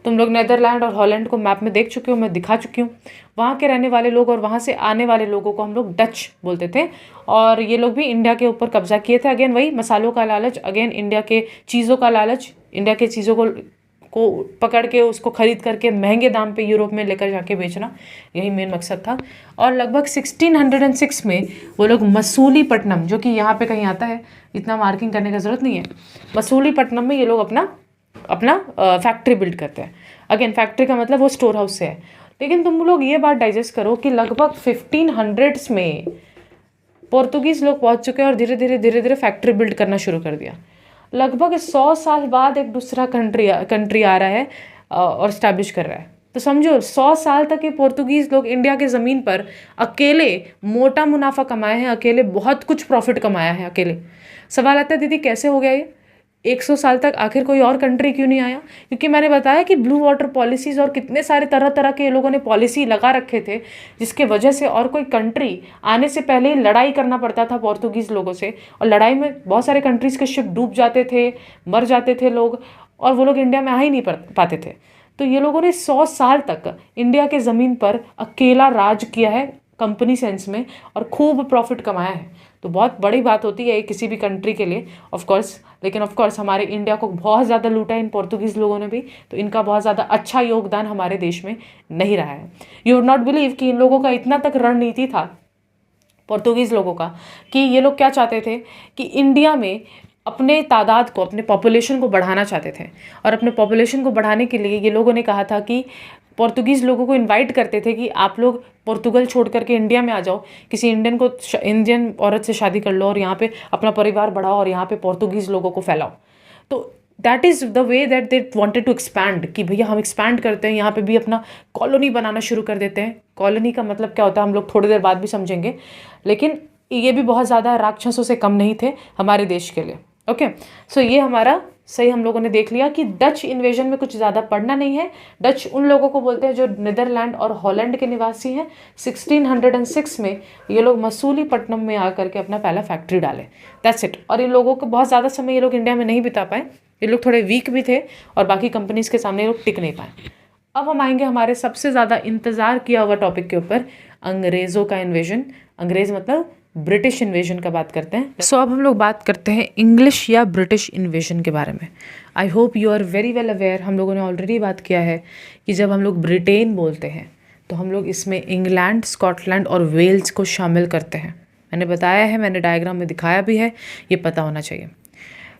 A: तुम लोग नीदरलैंड और हॉलैंड को मैप में देख चुके हो, मैं दिखा चुकी हूँ। वहाँ के रहने वाले लोग और वहाँ से आने वाले लोगों को हम लोग डच बोलते थे, और ये लोग भी इंडिया के ऊपर कब्जा किए थे। अगेन वही मसालों का लालच, अगेन इंडिया के चीज़ों का लालच, इंडिया के चीज़ों को पकड़ के उसको खरीद करके महंगे दाम पे यूरोप में लेकर जाके बेचना, यही मेन मकसद था। और लगभग 1606 में वो लोग मसूलीपट्टनम, जो कि यहाँ पे कहीं आता है, इतना मार्किंग करने का ज़रूरत नहीं है, मसूलीपट्टनम में ये लोग अपना फैक्ट्री बिल्ड करते हैं। अगेन फैक्ट्री का मतलब वो स्टोर हाउस से है। लेकिन तुम लोग ये बात डाइजेस्ट करो कि लगभग 1500s में पोर्तुगीज़ लोग पहुँच चुके हैं और धीरे धीरे फैक्ट्री बिल्ड करना शुरू कर दिया। लगभग 100 साल बाद एक दूसरा कंट्री आ रहा है और स्टैब्लिश कर रहा है। तो समझो 100 साल तक ये पोर्तुगीज़ लोग इंडिया के ज़मीन पर अकेले मोटा मुनाफा कमाए हैं, अकेले बहुत कुछ प्रॉफिट कमाया है अकेले। सवाल आता है दीदी कैसे हो गया ये 100 साल तक, आखिर कोई और कंट्री क्यों नहीं आया? क्योंकि मैंने बताया कि ब्लू वाटर पॉलिसीज़ और कितने सारे तरह तरह के लोगों ने पॉलिसी लगा रखे थे, जिसके वजह से और कोई कंट्री आने से पहले ही लड़ाई करना पड़ता था पोर्तुगीज़ लोगों से, और लड़ाई में बहुत सारे कंट्रीज़ के शिप डूब जाते थे, मर जाते थे लोग, और वो लोग इंडिया में आ ही नहीं पाते थे। तो ये लोगों ने 100 साल तक इंडिया के ज़मीन पर अकेला राज किया है कंपनी सेंस में, और खूब प्रॉफिट कमाया है। तो बहुत बड़ी बात होती है किसी भी कंट्री के लिए, ऑफ कोर्स। लेकिन ऑफ कोर्स हमारे इंडिया को बहुत ज़्यादा लूटा है इन पोर्तुगीज़ लोगों ने भी, तो इनका बहुत ज़्यादा अच्छा योगदान हमारे देश में नहीं रहा है। यू वुड नॉट बिलीव कि इन लोगों का इतना तक रणनीति था पोर्तुगीज़ लोगों का, कि ये लोग क्या चाहते थे कि इंडिया में अपने तादाद को, अपने पॉपुलेशन को बढ़ाना चाहते थे। और अपने पॉपुलेशन को बढ़ाने के लिए ये लोगों ने कहा था कि पोर्तुगीज़ लोगों को इनवाइट करते थे कि आप लोग पोर्तुगल छोड़ करके इंडिया में आ जाओ, किसी इंडियन औरत से शादी कर लो और यहाँ पे अपना परिवार बढ़ाओ और यहाँ पे पोर्तुगीज़ लोगों को फैलाओ। तो that is the way that they wanted to expand, कि भैया हम एक्सपैंड करते हैं, यहाँ पे भी अपना कॉलोनी बनाना शुरू कर देते हैं। कॉलोनी का मतलब क्या होता है हम लोग थोड़ी देर बाद भी समझेंगे, लेकिन ये भी बहुत ज़्यादा राक्षसों से कम नहीं थे हमारे देश के लिए। ओके, सो ये हमारा सही हम लोगों ने देख लिया कि डच इन्वेजन में कुछ ज़्यादा पढ़ना नहीं है। डच उन लोगों को बोलते हैं जो नीदरलैंड और हॉलैंड के निवासी हैं। 1606 में ये लोग मसूलीपट्टनम में आकर के अपना पहला फैक्ट्री डाले, दैट्स इट। और इन लोगों को बहुत ज़्यादा समय ये लोग इंडिया में नहीं बिता पाए, ये लोग थोड़े वीक भी थे और बाकी कंपनीज़ के सामने ये लोग टिक नहीं पाए। अब हम आएंगे हमारे सबसे ज़्यादा इंतज़ार किया हुआ टॉपिक के ऊपर, अंग्रेज़ों का इन्वेजन। अंग्रेज़ मतलब ब्रिटिश इन्वेजन का बात करते हैं। सो अब हम लोग बात करते हैं इंग्लिश या ब्रिटिश इन्वेजन के बारे में। I hope you are very well aware, हम लोगों ने ऑलरेडी बात किया है कि जब हम लोग ब्रिटेन बोलते हैं तो हम लोग इसमें इंग्लैंड, स्कॉटलैंड और वेल्स को शामिल करते हैं। मैंने बताया है, मैंने डायग्राम में दिखाया भी है, ये पता होना चाहिए।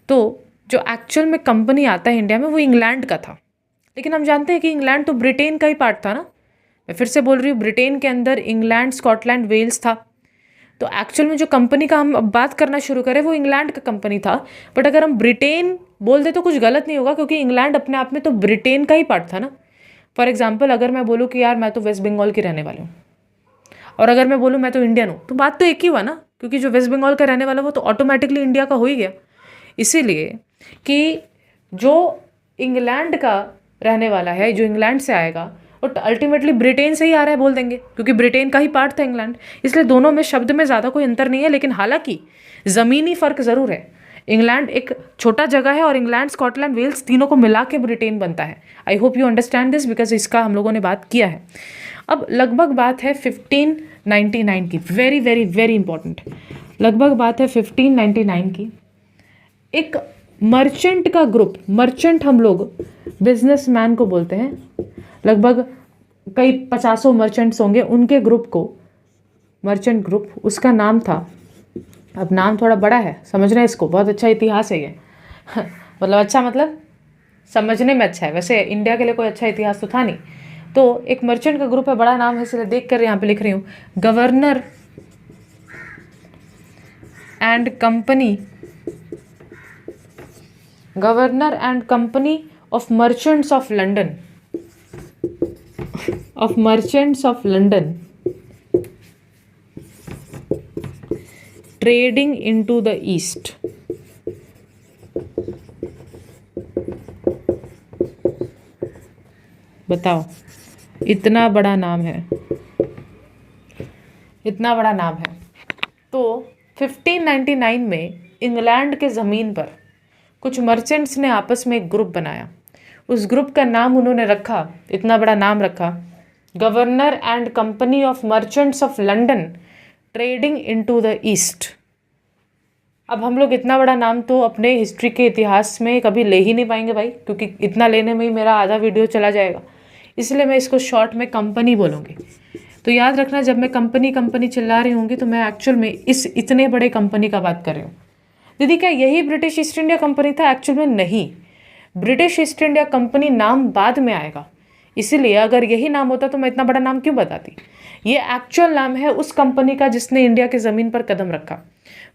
A: तो जो एक्चुअल में कंपनी आता है इंडिया में वो इंग्लैंड का था, लेकिन हम जानते हैं कि इंग्लैंड तो ब्रिटेन का ही पार्ट था ना। मैं फिर से बोल रही हूँ, ब्रिटेन के अंदर इंग्लैंड, स्कॉटलैंड, वेल्स था। तो एक्चुअल में जो कंपनी का हम अब बात करना शुरू करें वो इंग्लैंड का कंपनी था। बट अगर हम ब्रिटेन बोल दे तो कुछ गलत नहीं होगा, क्योंकि इंग्लैंड अपने आप में तो ब्रिटेन का ही पार्ट था ना। फॉर एग्जाम्पल, अगर मैं बोलूँ कि यार मैं तो वेस्ट बंगाल की रहने वाली हूँ, और अगर मैं बोलूँ मैं तो इंडियन हूँ, तो बात तो एक ही हुआ ना, क्योंकि जो वेस्ट बंगाल का रहने वाला वो तो ऑटोमेटिकली इंडिया का हो ही गया। इसीलिए कि जो इंग्लैंड का रहने वाला है, जो इंग्लैंड से आएगा, और अल्टीमेटली ब्रिटेन से ही आ रहा है बोल देंगे, क्योंकि ब्रिटेन का ही पार्ट था इंग्लैंड। इसलिए दोनों में शब्द में ज़्यादा कोई अंतर नहीं है, लेकिन हालांकि ज़मीनी फ़र्क ज़रूर है। इंग्लैंड एक छोटा जगह है और इंग्लैंड, स्कॉटलैंड, वेल्स तीनों को मिला के ब्रिटेन बनता है। आई hope you understand this, because इसका हम लोगों ने बात किया है। अब लगभग बात है 1599 की, वेरी वेरी वेरी इंपॉर्टेंट। लगभग बात है 1599 की। एक मर्चेंट का ग्रुप, मर्चेंट हम लोग बिजनेसमैन को बोलते हैं, लगभग कई 50 मर्चेंट्स होंगे, उनके ग्रुप को मर्चेंट ग्रुप, उसका नाम था, अब नाम थोड़ा बड़ा है, समझना है इसको, बहुत अच्छा इतिहास है ये मतलब अच्छा मतलब समझने में अच्छा है, वैसे इंडिया के लिए कोई अच्छा इतिहास तो था नहीं। तो एक मर्चेंट का ग्रुप है, बड़ा नाम है, इसलिए देख कर यहाँ पे लिख रही हूँ, governor and company, governor and company of merchants of London, of merchants of London trading into the east. बताओ, इतना बड़ा नाम है, इतना बड़ा नाम है। तो 1599 में इंग्लैंड के ज़मीन पर कुछ मर्चेंट्स ने आपस में एक ग्रुप बनाया। उस ग्रुप का नाम उन्होंने रखा, इतना बड़ा नाम रखा, governor and company of merchants of London trading into the east. अब हम लोग इतना बड़ा नाम तो अपने हिस्ट्री के इतिहास में कभी ले ही नहीं पाएंगे भाई, क्योंकि इतना लेने में ही मेरा आधा वीडियो चला जाएगा, इसलिए मैं इसको शॉर्ट में कंपनी बोलूँगी। तो याद रखना, जब मैं कंपनी कंपनी चिल्ला रही होंगी तो मैं एक्चुअल में इस इतने बड़े कंपनी का बात कर रही हूँ। दीदी क्या यही ब्रिटिश ईस्ट इंडिया कंपनी था? एक्चुअल में नहीं, ब्रिटिश ईस्ट इंडिया कंपनी नाम बाद में आएगा, इसीलिए अगर यही नाम होता तो मैं इतना बड़ा नाम क्यों बताती। ये एक्चुअल नाम है उस कंपनी का जिसने इंडिया के ज़मीन पर कदम रखा।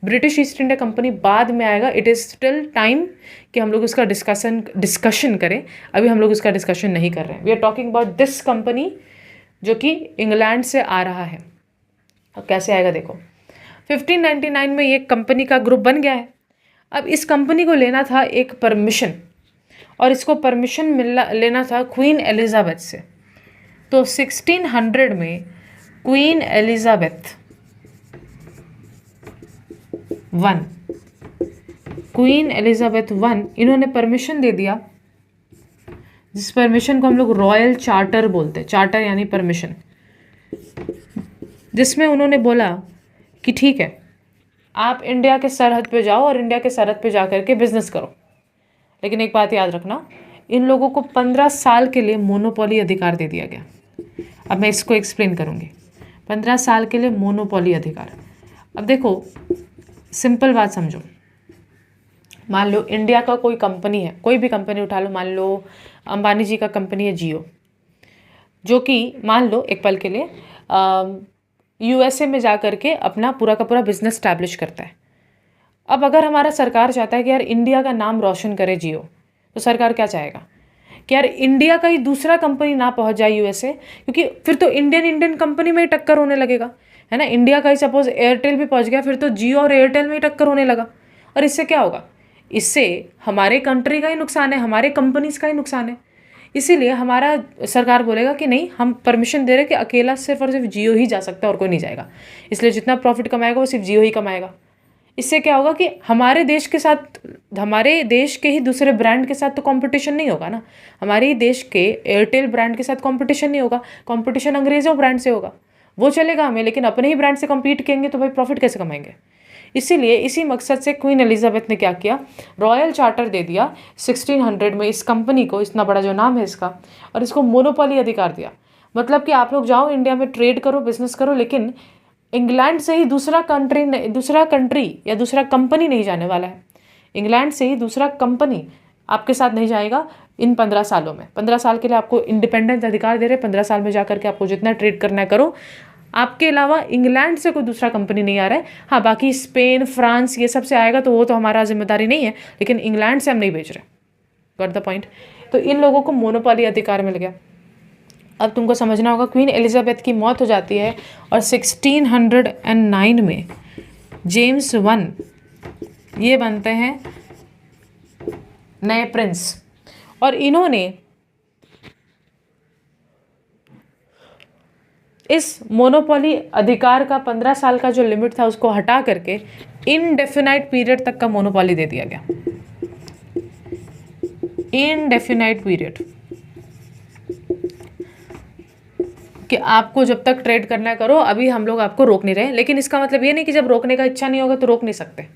A: ब्रिटिश ईस्ट इंडिया कंपनी बाद में आएगा, इट इज़ स्टिल टाइम कि हम लोग उसका डिस्कशन करें, अभी हम लोग उसका डिस्कशन नहीं कर रहे हैं। We are talking about this company जो कि इंग्लैंड से आ रहा है। अब कैसे आएगा देखो, 1599 में ये कंपनी का ग्रुप बन गया है। अब इस कंपनी को लेना था एक परमिशन, और इसको परमिशन लेना था क्वीन एलिजाबेथ से। तो 1600 में queen Elizabeth one, queen Elizabeth one, इन्होंने परमिशन दे दिया, जिस परमिशन को हम लोग रॉयल चार्टर बोलते हैं, चार्टर यानी परमिशन, जिसमें उन्होंने बोला कि ठीक है आप इंडिया के सरहद पे जाओ और इंडिया के सरहद पे जा करके बिजनेस करो, लेकिन एक बात याद रखना, इन लोगों को 15 साल के लिए मोनोपोली अधिकार दे दिया गया। अब मैं इसको एक्सप्लेन करूँगी, 15 साल के लिए मोनोपोली अधिकार। अब देखो सिंपल बात समझो, मान लो इंडिया का कोई कंपनी है, कोई भी कंपनी उठा लो, मान लो अंबानी जी का कंपनी है जियो, जो कि मान लो एक पल के लिए यूएसए में जा कर के अपना पूरा का पूरा बिजनेस स्टैब्लिश करता है। अब अगर हमारा सरकार चाहता है कि यार इंडिया का नाम रोशन करे जियो, तो सरकार क्या चाहेगा कि यार इंडिया का ही दूसरा कंपनी ना पहुंच जाए यूएसए, क्योंकि फिर तो इंडियन कंपनी में ही टक्कर होने लगेगा, है ना। इंडिया का ही सपोज एयरटेल भी पहुंच गया, फिर तो जियो और एयरटेल में ही टक्कर होने लगा, और इससे क्या होगा, इससे हमारे कंट्री का ही नुकसान है, हमारे कंपनीज का ही नुकसान है। इसीलिए हमारा सरकार बोलेगा कि नहीं, हम परमिशन दे रहे कि अकेला सिर्फ और सिर्फ जियो ही जा सकता है और कोई नहीं जाएगा, इसलिए जितना प्रॉफिट कमाएगा वो सिर्फ जियो ही कमाएगा। इससे क्या होगा कि हमारे देश के साथ, हमारे देश के ही दूसरे ब्रांड के साथ तो कंपटीशन नहीं होगा ना, हमारे ही देश के एयरटेल ब्रांड के साथ कंपटीशन नहीं होगा, कंपटीशन अंग्रेज़ों ब्रांड से होगा, वो चलेगा हमें, लेकिन अपने ही ब्रांड से कम्पीट करेंगे तो भाई प्रॉफिट कैसे कमाएंगे। इसीलिए इसी मकसद से क्वीन एलिजाबेथ ने क्या किया, रॉयल चार्टर दे दिया 1600 में इस कंपनी को, इतना बड़ा जो नाम है इसका, और इसको मोनोपोली अधिकार दिया। मतलब कि आप लोग जाओ इंडिया में ट्रेड करो, बिजनेस करो, लेकिन इंग्लैंड से ही दूसरा कंट्री या दूसरा कंपनी नहीं जाने वाला है। इंग्लैंड से ही दूसरा कंपनी आपके साथ नहीं जाएगा इन 15 सालों में। 15 साल के लिए आपको इंडिपेंडेंट अधिकार दे रहे, 15 साल में जाकर के आपको जितना ट्रेड करना है करो, आपके अलावा इंग्लैंड से कोई दूसरा कंपनी नहीं आ रहा है। हाँ, बाकी स्पेन, फ्रांस ये सब से आएगा तो वो तो हमारा जिम्मेदारी नहीं है, लेकिन इंग्लैंड से हम नहीं भेज रहे। Got the point. तो इन लोगों को मोनोपोली अधिकार मिल गया। अब तुमको समझना होगा, क्वीन एलिजाबेथ की मौत हो जाती है और 1609 में जेम्स वन ये बनते हैं नए प्रिंस, और इन्होंने इस मोनोपोली अधिकार का 15 साल का जो लिमिट था उसको हटा करके इनडेफिनाइट पीरियड तक का मोनोपोली दे दिया गया। इनडेफिनाइट पीरियड कि आपको जब तक ट्रेड करना है करो, अभी हम लोग आपको रोक नहीं रहे। लेकिन इसका मतलब ये नहीं कि जब रोकने का इच्छा नहीं होगा तो रोक नहीं सकते,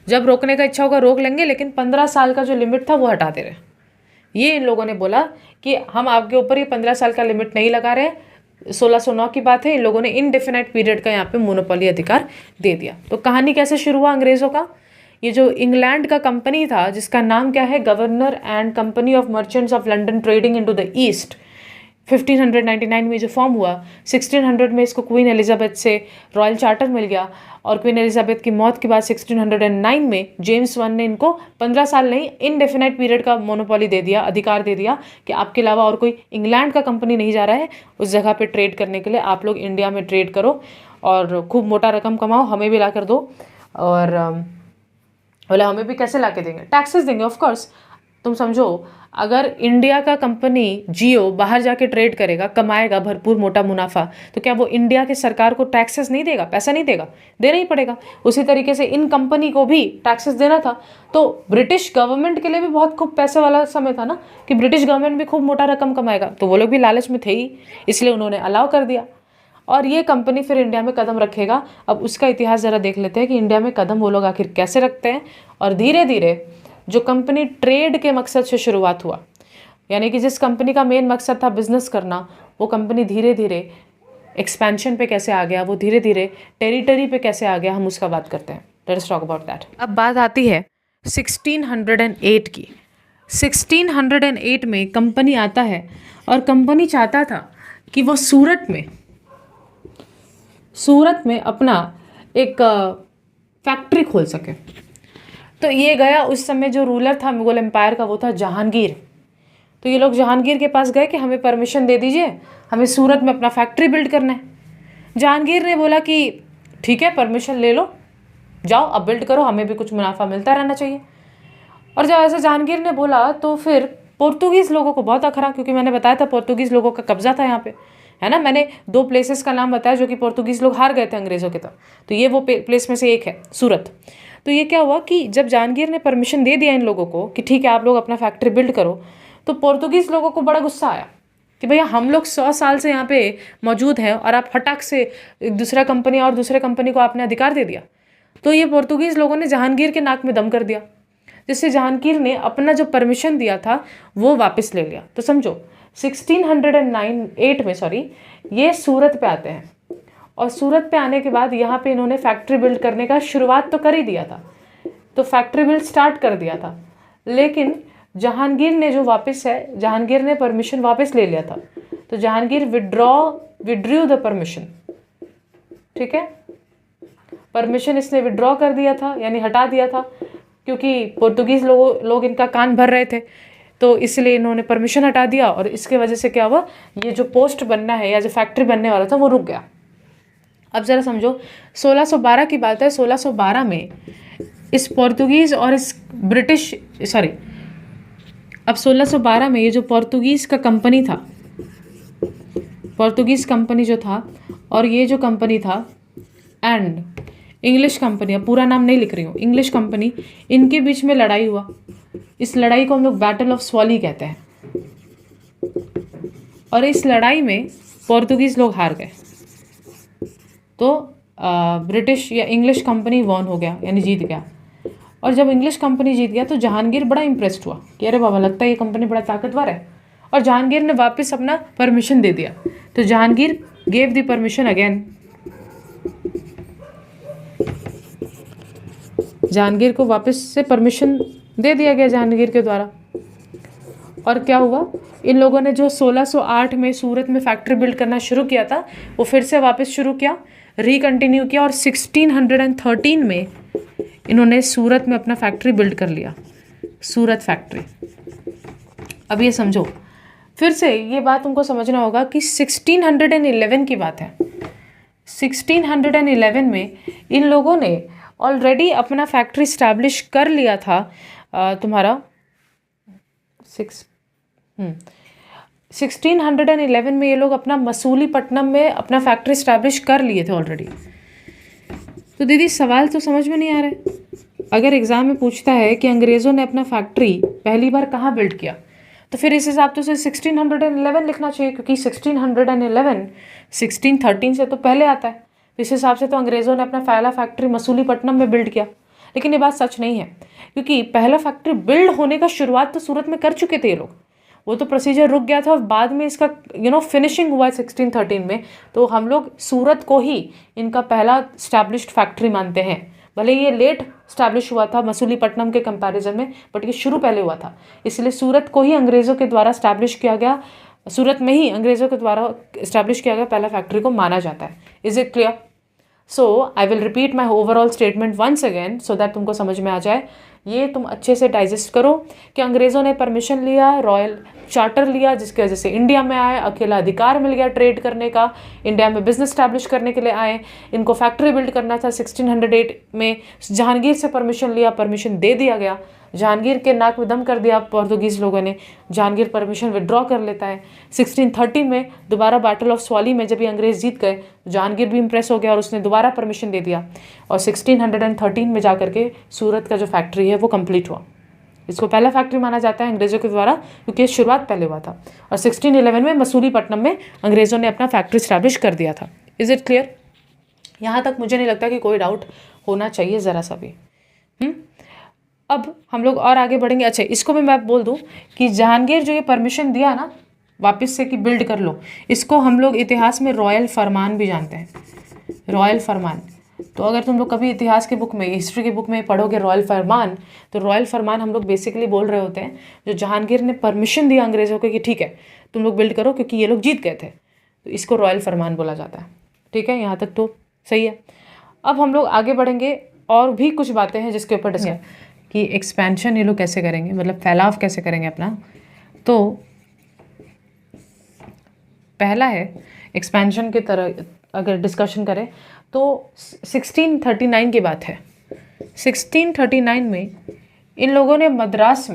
A: जब रोकने का इच्छा होगा रोक लेंगे, लेकिन 15 साल का जो लिमिट था वो हटा दे रहे। ये इन लोगों ने बोला कि हम आपके ऊपर ये 15 साल का लिमिट नहीं लगा रहे, 1609 की बात है, इन लोगों ने इनडेफिनाइट पीरियड का यहाँ पे मोनोपोली अधिकार दे दिया। तो कहानी कैसे शुरू हुआ अंग्रेज़ों का? ये जो इंग्लैंड का कंपनी था जिसका नाम क्या है, governor and company of merchants of London trading into the east, 1599 में जो फॉर्म हुआ, 1600 में इसको क्वीन एलिजाबेथ से रॉयल चार्टर मिल गया और क्वीन एलिजाबेथ की मौत के बाद 1609 में जेम्स वन ने इनको 15 साल नहीं इनडेफिनाइट पीरियड का मोनोपोली दे दिया, अधिकार दे दिया कि आपके अलावा और कोई इंग्लैंड का कंपनी नहीं जा रहा है उस जगह पे ट्रेड करने के लिए, आप लोग इंडिया में ट्रेड करो और खूब मोटा रकम कमाओ, हमें भी ला कर दो। और बोला हमें भी कैसे ला के देंगे, टैक्सेस देंगे ऑफ कोर्स। तुम समझो अगर इंडिया का कंपनी जियो बाहर जाके ट्रेड करेगा, कमाएगा भरपूर मोटा मुनाफा, तो क्या वो इंडिया के सरकार को टैक्सेस नहीं देगा, पैसा नहीं देगा? देना ही पड़ेगा। उसी तरीके से इन कंपनी को भी टैक्सेस देना था। तो ब्रिटिश गवर्नमेंट के लिए भी बहुत खूब पैसे वाला समय था ना, कि ब्रिटिश गवर्नमेंट भी खूब मोटा रकम कमाएगा, तो वो लोग भी लालच में थे ही, इसलिए उन्होंने अलाउ कर दिया। और ये कंपनी फिर इंडिया में कदम रखेगा। अब उसका इतिहास ज़रा देख लेते हैं कि इंडिया में कदम वो लोग आखिर कैसे रखते हैं। और धीरे धीरे जो कंपनी ट्रेड के मकसद से शुरुआत हुआ, यानी कि जिस कंपनी का मेन मकसद था बिजनेस करना, वो कंपनी धीरे धीरे एक्सपेंशन पे कैसे आ गया, वो धीरे धीरे टेरिटरी पे कैसे आ गया, हम उसका बात करते हैं। Let's talk about that. अब बात आती है 1608 की। 1608 में कंपनी आता है और कंपनी चाहता था कि वो सूरत में अपना एक फैक्ट्री खोल सके। तो ये गया, उस समय जो रूलर था मुगल एम्पायर का वो था जहांगीर। तो ये लोग जहांगीर के पास गए कि हमें परमिशन दे दीजिए, हमें सूरत में अपना फैक्ट्री बिल्ड करना है। जहांगीर ने बोला कि ठीक है, परमिशन ले लो, जाओ अब बिल्ड करो, हमें भी कुछ मुनाफा मिलता रहना चाहिए। और जब ऐसे जहांगीर ने बोला तो फिर पोर्तुगीज़ लोगों को बहुत अखरा, क्योंकि मैंने बताया था पोर्तुगीज़ लोगों का कब्जा था यहाँ पे, है ना। मैंने 2 प्लेसेस का नाम बताया जो कि पोर्तुगीज़ लोग हार गए थे अंग्रेज़ों के तब, तो ये वो प्लेस में से एक है, सूरत। तो ये क्या हुआ कि जब जहांगीर ने परमिशन दे दिया इन लोगों को कि ठीक है आप लोग अपना फैक्ट्री बिल्ड करो, तो पोर्तुगीज़ लोगों को बड़ा गुस्सा आया कि भैया हम लोग 100 साल से यहाँ पे मौजूद हैं और आप फटाक से एक दूसरा कंपनी और दूसरे कंपनी को आपने अधिकार दे दिया। तो ये पोर्तुगीज़ लोगों ने जहांगीर के नाक में दम कर दिया, जिससे जहांगीर ने अपना जो परमिशन दिया था वो वापस ले लिया। तो समझो 1608 में ये सूरत पे आते हैं और सूरत पे आने के बाद यहाँ पे इन्होंने फैक्ट्री बिल्ड करने का शुरुआत तो कर ही दिया था, तो फैक्ट्री बिल्ड स्टार्ट कर दिया था। लेकिन जहांगीर ने जो जहांगीर ने परमिशन वापस ले लिया था, तो जहांगीर विड्रू द परमिशन। ठीक है, परमिशन इसने विड्रॉ कर दिया था, यानी हटा दिया था, क्योंकि पोर्तुगीज़ लोग इनका कान भर रहे थे, तो इसलिए इन्होंने परमिशन हटा दिया। और इसके वजह से क्या हुआ, ये जो पोस्ट बनना है या जो फैक्ट्री बनने वाला था वो रुक गया। अब ज़रा समझो 1612 की बात है। 1612 में इस पोर्तुगीज़ और इस अब 1612 में ये जो पोर्तुगीज़ का कंपनी था, पोर्तुगीज़ कंपनी जो था और ये जो कंपनी था एंड इंग्लिश कंपनी, अब पूरा नाम नहीं लिख रही हूँ, इंग्लिश कंपनी, इनके बीच में लड़ाई हुआ। इस लड़ाई को हम लोग बैटल ऑफ स्वॉली कहते हैं। और इस लड़ाई में पोर्तुगीज़ लोग हार गए, तो ब्रिटिश या इंग्लिश कंपनी वॉन हो गया, यानी जीत गया। और जब इंग्लिश कंपनी जीत गया तो जहांगीर बड़ा इंप्रेस्ड हुआ कि अरे बाबा, लगता है ये कंपनी बड़ा ताकतवर है। और जहांगीर ने वापस अपना परमिशन दे दिया। तो Jahangir gave the permission again. Jahangir को वापस से परमिशन दे दिया गया जहांगीर के द्वारा। और क्या हुआ, इन लोगों ने जो 1608 में सूरत में फैक्ट्री बिल्ड करना शुरू किया था वो फिर से वापस शुरू किया, रिकंटिन्यू किया। और 1613 में इन्होंने सूरत में अपना फैक्ट्री बिल्ड कर लिया, सूरत फैक्ट्री। अब ये समझो, फिर से ये बात तुमको समझना होगा कि 1611 की बात है। 1611 में इन लोगों ने ऑलरेडी अपना फैक्ट्री स्टैब्लिश कर लिया था। तुम्हारा 1611 में ये लोग अपना मसूलीपट्टनम में अपना फैक्ट्री स्टैब्लिश कर लिए थे ऑलरेडी। तो दीदी सवाल तो समझ में नहीं आ रहा है। अगर एग्ज़ाम में पूछता है कि अंग्रेज़ों ने अपना फैक्ट्री पहली बार कहाँ बिल्ड किया, तो फिर इस हिसाब से 1611 लिखना चाहिए, क्योंकि 1611 1613 से तो पहले आता है। इस हिसाब से तो अंग्रेज़ों ने अपना पहला फैक्ट्री मसूलीपट्टनम में बिल्ड किया। लेकिन ये बात सच नहीं है, क्योंकि पहला फैक्ट्री बिल्ड होने का शुरुआत तो सूरत में कर चुके थे ये लोग। वो तो प्रोसीजर रुक गया था और बाद में इसका फिनिशिंग हुआ है 1613 में। तो हम लोग सूरत को ही इनका पहला स्टैब्लिश्ड फैक्ट्री मानते हैं। भले ये लेट स्टैब्लिश हुआ था मसूलीपट्टनम के कंपैरिजन में, बट ये शुरू पहले हुआ था, इसलिए सूरत को ही अंग्रेज़ों के द्वारा स्टैब्लिश किया गया, सूरत में ही अंग्रेज़ों के द्वारा स्टैब्लिश किया गया पहला फैक्ट्री को माना जाता है। Is it clear? So I will repeat my overall statement once again so that तुमको समझ में आ जाए। ये तुम अच्छे से डाइजेस्ट करो कि अंग्रेज़ों ने परमिशन लिया, रॉयल चार्टर लिया, जिसकी वजह से इंडिया में आए, अकेला अधिकार मिल गया ट्रेड करने का, इंडिया में बिजनेस स्टैब्लिश करने के लिए आए, इनको फैक्ट्री बिल्ड करना था। 1608 में जहांगीर से परमिशन लिया, परमिशन दे दिया गया, जहांगीर के नाक में दम कर दिया पोर्तुगीज़ लोगों ने, जहांगीर परमिशन विड्रॉ कर लेता है। 1613 में दोबारा बैटल ऑफ स्वाली में जब ये अंग्रेज़ जीत गए, जहांगीर भी इंप्रेस हो गया और उसने दोबारा परमिशन दे दिया, और 1613 में जाकर के सूरत का जो फैक्ट्री है वो कंप्लीट हुआ। इसको पहला फैक्ट्री माना जाता है अंग्रेज़ों के द्वारा, क्योंकि शुरुआत पहले हुआ था। और 1611 में मसूलीपट्टनम में अंग्रेज़ों ने अपना फैक्ट्री स्टैब्लिश कर दिया था। Is it clear? यहाँ तक मुझे नहीं लगता कि कोई डाउट होना चाहिए ज़रा सा भी। अब हम लोग और आगे बढ़ेंगे। अच्छा, इसको भी मैं बोल दूं कि जहांगीर जो ये परमिशन दिया ना वापस से कि बिल्ड कर लो, इसको हम लोग इतिहास में रॉयल फरमान भी जानते हैं, रॉयल फरमान। तो अगर तुम लोग कभी इतिहास की बुक में, हिस्ट्री की बुक में पढ़ोगे रॉयल फरमान, तो रॉयल फरमान हम लोग बेसिकली बोल रहे होते हैं जो जहांगीर ने परमिशन दिया अंग्रेज़ों को कि ठीक है तुम लोग बिल्ड करो, क्योंकि ये लोग जीत गए थे, तो इसको रॉयल फरमान बोला जाता है। ठीक है, यहाँ तक तो सही है। अब हम लोग आगे बढ़ेंगे, और भी कुछ बातें हैं जिसके ऊपर डिस्कस कि एक्सपेंशन ये लोग कैसे करेंगे, मतलब फैलाव कैसे करेंगे अपना। तो पहला है एक्सपेंशन की तरह अगर डिस्कशन करें तो 1639 की बात है। 1639 में इन लोगों ने मद्रास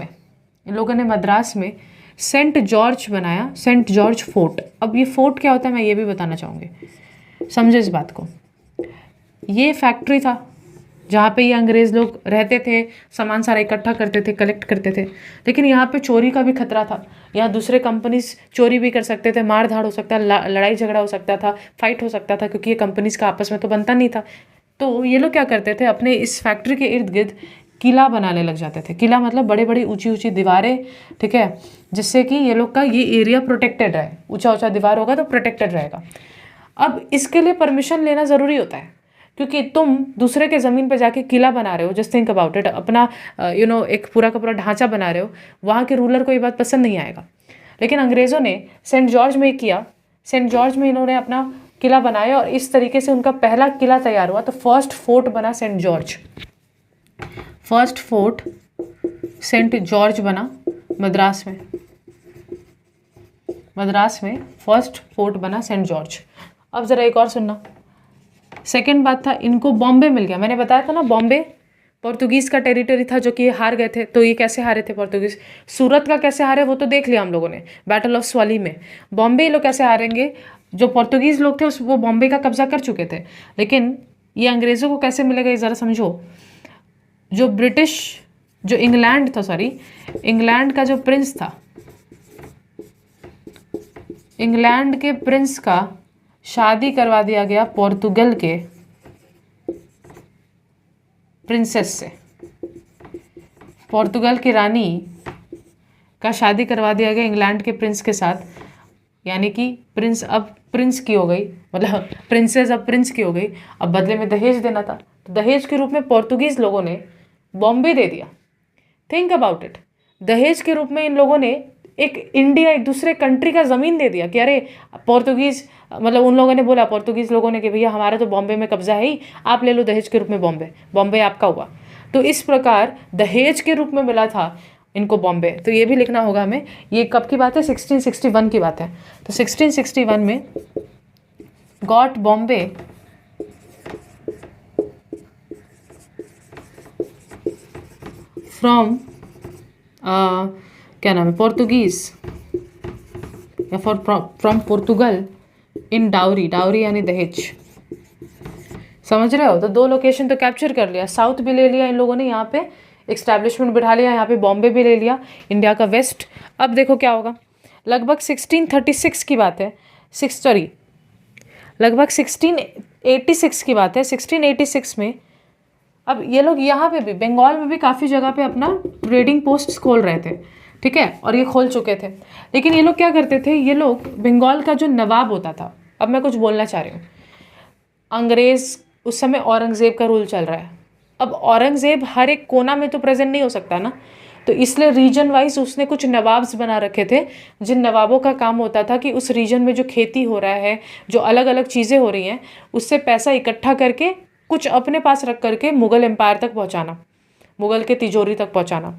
A: में सेंट जॉर्ज बनाया, सेंट जॉर्ज फोर्ट। अब ये फोर्ट क्या होता है मैं ये भी बताना चाहूँगी, समझे इस बात को। ये फैक्ट्री था जहाँ पे ये अंग्रेज़ लोग रहते थे, सामान सारा इकट्ठा करते थे, कलेक्ट करते थे। लेकिन यहाँ पे चोरी का भी खतरा था, यहाँ दूसरे कंपनीज चोरी भी कर सकते थे, मार धाड़ हो सकता था, लड़ाई झगड़ा हो सकता था, फाइट हो सकता था, क्योंकि ये कंपनीज का आपस में तो बनता नहीं था। तो ये लोग क्या करते थे, अपने इस फैक्ट्री के इर्द गिर्द किला बनाने लग जाते थे। किला मतलब बड़े बड़ी ऊंची ऊंची दीवारें, ठीक है, जिससे कि ये लोग का ये एरिया प्रोटेक्टेड रहे। ऊंचा ऊंचा दीवार होगा तो प्रोटेक्टेड रहेगा। अब इसके लिए परमिशन लेना ज़रूरी होता है, क्योंकि तुम दूसरे के ज़मीन पे जाके किला बना रहे हो। जस्ट थिंक अबाउट इट, अपना एक पूरा का पूरा ढांचा बना रहे हो, वहाँ के रूलर को ये बात पसंद नहीं आएगा। लेकिन अंग्रेज़ों ने सेंट जॉर्ज में किया, सेंट जॉर्ज में इन्होंने अपना किला बनाया और इस तरीके से उनका पहला किला तैयार हुआ। तो फर्स्ट फोर्ट बना Saint George, first fort Saint George बना मद्रास में फर्स्ट फोर्ट बना सेंट जॉर्ज। अब ज़रा एक और सुनना। सेकेंड बात था, इनको बॉम्बे मिल गया। मैंने बताया था ना बॉम्बे पोर्तुगीज़ का टेरिटरी था जो कि ये हार गए थे। तो ये कैसे हारे थे पोर्तुगीज़, सूरत का कैसे हारे वो तो देख लिया हम लोगों ने बैटल ऑफ स्वाली में। बॉम्बे ये लोग कैसे हारेंगे, जो पोर्तुगीज़ लोग थे वो बॉम्बे का कब्जा कर चुके थे, लेकिन ये अंग्रेज़ों को कैसे मिलेगा ये ज़रा समझो। जो इंग्लैंड का जो प्रिंस था, इंग्लैंड के प्रिंस का शादी करवा दिया गया पोर्तुगल के प्रिंसेस से। पोर्तुगल की रानी का शादी करवा दिया गया इंग्लैंड के प्रिंस के साथ, यानी कि प्रिंस अब प्रिंस की हो गई, मतलब प्रिंसेस अब प्रिंस की हो गई। अब बदले में दहेज देना था, तो दहेज के रूप में पोर्तुगीज़ लोगों ने बॉम्बे दे दिया। थिंक अबाउट इट, दहेज के रूप में इन लोगों ने एक दूसरे कंट्री का ज़मीन दे दिया कि अरे पोर्तुगीज़, मतलब उन लोगों ने बोला पोर्तुगीज़ लोगों ने कि भैया हमारा तो बॉम्बे में कब्जा है ही, आप ले लो दहेज के रूप में बॉम्बे आपका हुआ। तो इस प्रकार दहेज के रूप में मिला था इनको बॉम्बे। तो ये भी लिखना होगा हमें। ये कब की बात है, 1661 की बात है। तो 1661 में गॉट बॉम्बे फ्रॉम क्या नाम है, पोर्तुगीज़ या फ्रॉम पोर्तुगल इन डाउरी यानी दहेज। समझ रहे हो। तो दो लोकेशन तो कैप्चर कर लिया, साउथ भी ले लिया इन लोगों ने, यहाँ पे एक्स्टैब्लिशमेंट बिठा लिया, यहाँ पे बॉम्बे भी ले लिया, इंडिया का वेस्ट। अब देखो क्या होगा, लगभग 1636 की बात है, लगभग 1686 की बात है। 1686 में अब ये लोग यहाँ पे भी बंगाल में भी काफ़ी जगह पे अपना ट्रेडिंग पोस्ट खोल रहे थे। ठीक है, और ये खोल चुके थे। लेकिन ये लोग क्या करते थे, ये लोग बंगाल का जो नवाब होता था, अब मैं कुछ बोलना चाह रही हूँ, अंग्रेज़ उस समय औरंगज़ेब का रूल चल रहा है। अब औरंगज़ेब हर एक कोना में तो प्रेजेंट नहीं हो सकता ना, तो इसलिए रीजन वाइज उसने कुछ नवाब्स बना रखे थे, जिन नवाबों का काम होता था कि उस रीजन में जो खेती हो रहा है, जो अलग अलग चीज़ें हो रही हैं, उससे पैसा इकट्ठा करके कुछ अपने पास रख करके मुग़ल एम्पायर तक पहुंचाना, मुग़ल के तिजोरी तक पहुंचाना।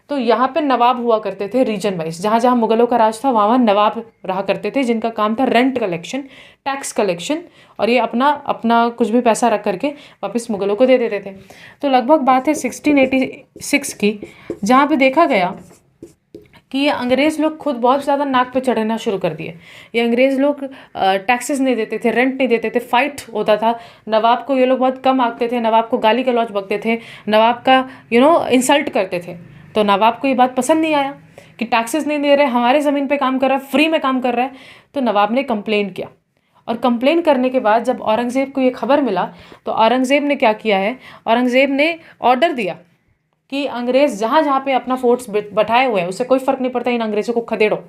A: तो यहाँ पे नवाब हुआ करते थे रीजन वाइज, जहाँ जहाँ मुग़लों का राज था वहाँ वहाँ नवाब रहा करते थे, जिनका काम था रेंट कलेक्शन, टैक्स कलेक्शन, और ये अपना अपना कुछ भी पैसा रख करके वापस मुग़लों को दे देते थे। तो लगभग बात है 1686 की, जहाँ पे देखा गया कि ये अंग्रेज़ लोग खुद बहुत ज़्यादा नाक पे चढ़ना शुरू कर दिए। ये अंग्रेज़ लोग टैक्सेस नहीं देते थे, रेंट नहीं देते थे, फाइट होता था। नवाब को ये लोग बहुत कम आंकते थे, नवाब को गाली गलौज बकते थे, नवाब का इंसल्ट करते थे। तो नवाब को ये बात पसंद नहीं आया कि टैक्सेस नहीं दे रहे, हमारे ज़मीन पे काम कर रहा है, फ्री में काम कर रहा है। तो नवाब ने कंप्लेन किया, और कंप्लेन करने के बाद जब औरंगज़ेब को ये खबर मिला, तो औरंगज़ेब ने क्या किया है, औरंगज़ेब ने ऑर्डर दिया कि अंग्रेज़ जहाँ जहाँ पे अपना फोर्ट्स बैठाए हुए हैं, उससे कोई फ़र्क नहीं पड़ता, इन अंग्रेज़ों को खदेड़ो,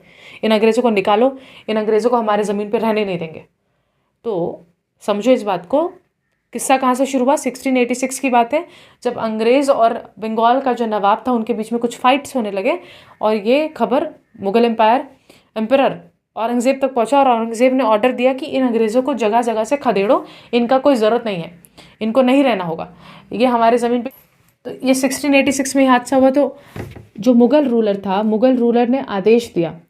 A: इन अंग्रेज़ों को निकालो, इन अंग्रेज़ों को हमारे ज़मीन पर रहने नहीं देंगे। तो समझो इस बात को, किस्सा कहाँ से शुरू हुआ, 1686 की बात है, जब अंग्रेज़ और बंगाल का जो नवाब था उनके बीच में कुछ फाइट्स होने लगे, और ये खबर मुग़ल एम्परर औरंगज़ेब तक पहुंचा, और औरंगज़ेब ने ऑर्डर दिया कि इन अंग्रेज़ों को जगह जगह से खदेड़ो, इनका कोई ज़रूरत नहीं है, इनको नहीं रहना होगा, ये हमारे ज़मीन पे। तो ये 1686 में ये हादसा हुआ। तो जो मुग़ल रूलर था, मुग़ल रूलर ने आदेश दिया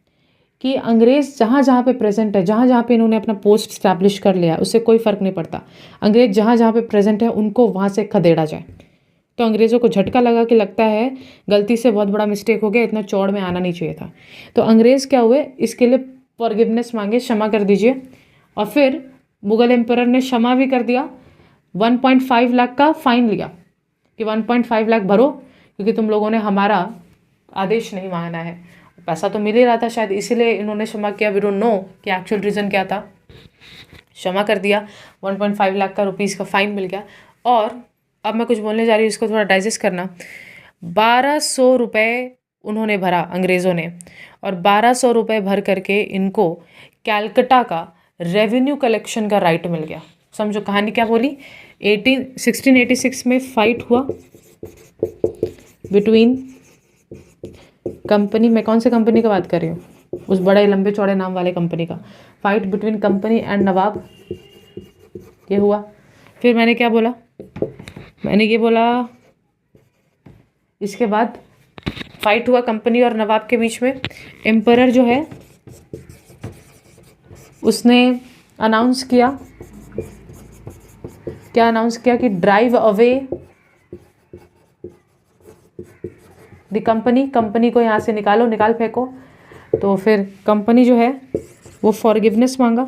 A: कि अंग्रेज़ जहाँ जहाँ पे प्रेजेंट है, जहाँ जहाँ पे इन्होंने अपना पोस्ट स्टैब्लिश कर लिया, उससे कोई फ़र्क नहीं पड़ता, अंग्रेज़ जहाँ जहाँ पे प्रेजेंट है उनको वहाँ से खदेड़ा जाए। तो अंग्रेज़ों को झटका लगा कि लगता है गलती से बहुत बड़ा मिस्टेक हो गया, इतना चौड़ में आना नहीं चाहिए था। तो अंग्रेज़ क्या हुए, इसके लिए फॉरगिवनेस मांगे, क्षमा कर दीजिए, और फिर मुग़ल एम्परर ने क्षमा भी कर दिया, 1.5 लाख का फ़ाइन लिया कि 1.5 लाख भरो, क्योंकि तुम लोगों ने हमारा आदेश नहीं माना है। पैसा तो मिल ही रहा था शायद, इसीलिए इन्होंने क्षमा किया, वी डोंट नो कि एक्चुअल रीज़न क्या था। क्षमा कर दिया, 1.5 लाख का रुपीज़ का फ़ाइन मिल गया। और अब मैं कुछ बोलने जा रही हूँ, इसको थोड़ा डाइजेस्ट करना। 1200 रुपये उन्होंने भरा अंग्रेज़ों ने, और 1200 रुपये भर करके इनको कैलकटा का रेवेन्यू कलेक्शन का राइट मिल गया। समझो कहानी क्या बोली। 1686 में फ़ाइट हुआ बिटवीन कंपनी, मैं कौन से कंपनी का बात कर रही हूँ, उस बड़े लंबे चौड़े नाम वाले कंपनी का, फाइट बिटवीन कंपनी एंड नवाब, ये हुआ। फिर मैंने क्या बोला, मैंने ये बोला इसके बाद फाइट हुआ कंपनी और नवाब के बीच में। एम्परर जो है उसने अनाउंस किया, क्या अनाउंस किया कि drive away the company, company को यहाँ से निकालो, निकाल फेंको। तो फिर कंपनी जो है वो फॉरगिवनेस मांगा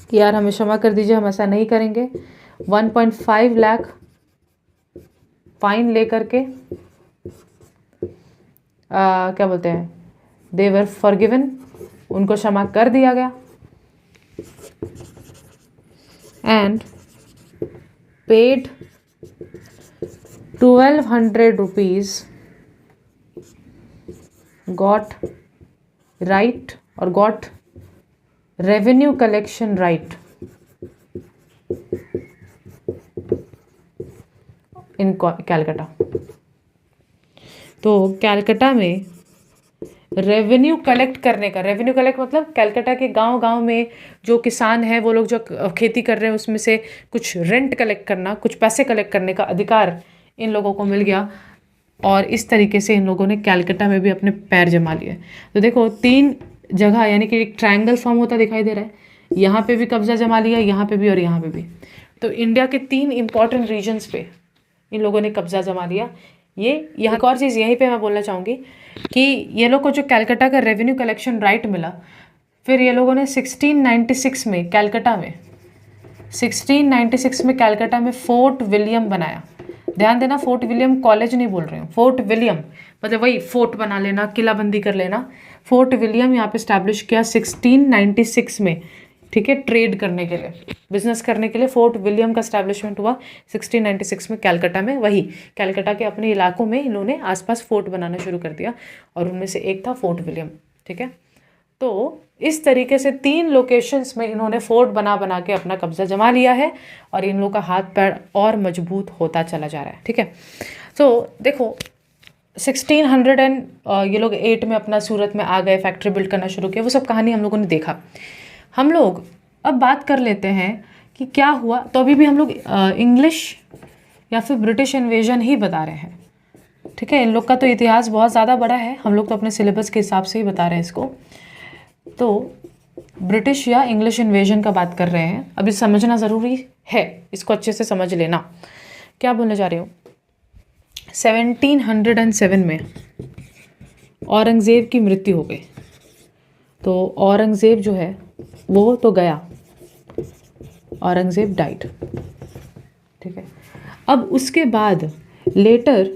A: कि यार हमें क्षमा कर दीजिए, हम ऐसा नहीं करेंगे। 1.5 लाख फाइन ले करके क्या बोलते हैं, दे वर फॉरगिवन, उनको क्षमा कर दिया गया। And paid 1200 rupees, got right और गॉट रेवेन्यू कलेक्शन राइट इन कैलकाटा। तो कैलकाटा में रेवेन्यू कलेक्ट करने का, रेवेन्यू कलेक्ट मतलब कैलकाटा के गांव-गांव में जो किसान हैं, वो लोग जो खेती कर रहे हैं, उसमें से कुछ रेंट कलेक्ट करना, कुछ पैसे कलेक्ट करने का अधिकार इन लोगों को मिल गया। और इस तरीके से इन लोगों ने कैलकाटा में भी अपने पैर जमा लिए। तो देखो 3 जगह, यानी कि एक ट्रायंगल फॉर्म होता दिखाई दे रहा है, यहाँ पे भी कब्जा जमा लिया, यहाँ पे भी और यहाँ पे भी। तो इंडिया के 3 इंपॉर्टेंट रीजन्स पे इन लोगों ने कब्जा जमा लिया। ये यहाँ एक और चीज़ यहीं पे मैं बोलना चाहूँगी कि ये लोग को जो कैलकाटा का रेवेन्यू कलेक्शन राइट मिला, फिर ये लोगों ने 1696 में कैलकाटा में 1696 में कैलकाटा में फोर्ट विलियम बनाया। ध्यान देना, फोर्ट विलियम कॉलेज नहीं बोल रही हूँ, फोर्ट विलियम मतलब वही फोर्ट बना लेना, किलाबंदी कर लेना। फोर्ट विलियम यहाँ पे स्टैब्लिश किया 1696 में। ठीक है, ट्रेड करने के लिए, बिजनेस करने के लिए फोर्ट विलियम का स्टैब्लिशमेंट हुआ 1696 में कैलकाटा में। वही कैलकाटा के अपने इलाकों में इन्होंने आसपास फोर्ट बनाना शुरू कर दिया और उनमें से एक था फोर्ट विलियम। ठीक है, तो इस तरीके से 3 लोकेशंस में इन्होंने फोर्ट बना बना के अपना कब्जा जमा लिया है और इन लोगों का हाथ पैर और मजबूत होता चला जा रहा है। ठीक है, तो देखो 1600 एंड ये लोग 8 में अपना सूरत में आ गए, फैक्ट्री बिल्ड करना शुरू किया, वो सब कहानी हम लोगों ने देखा। हम लोग अब बात कर लेते हैं कि क्या हुआ। तो अभी भी हम लोग इंग्लिश या फिर ब्रिटिश इन्वेजन ही बता रहे हैं। ठीक है, इन लोग का तो इतिहास बहुत ज़्यादा बड़ा है, हम लोग तो अपने सिलेबस के हिसाब से ही बता रहे हैं इसको। तो ब्रिटिश या इंग्लिश इन्वेजन का बात कर रहे हैं, अभी समझना ज़रूरी है, इसको अच्छे से समझ लेना। क्या बोलने जा रही हूँ, 1707 में औरंगज़ेब की मृत्यु हो गई। तो औरंगज़ेब जो है वो तो गया, औरंगज़ेब डाइड। ठीक है, अब उसके बाद later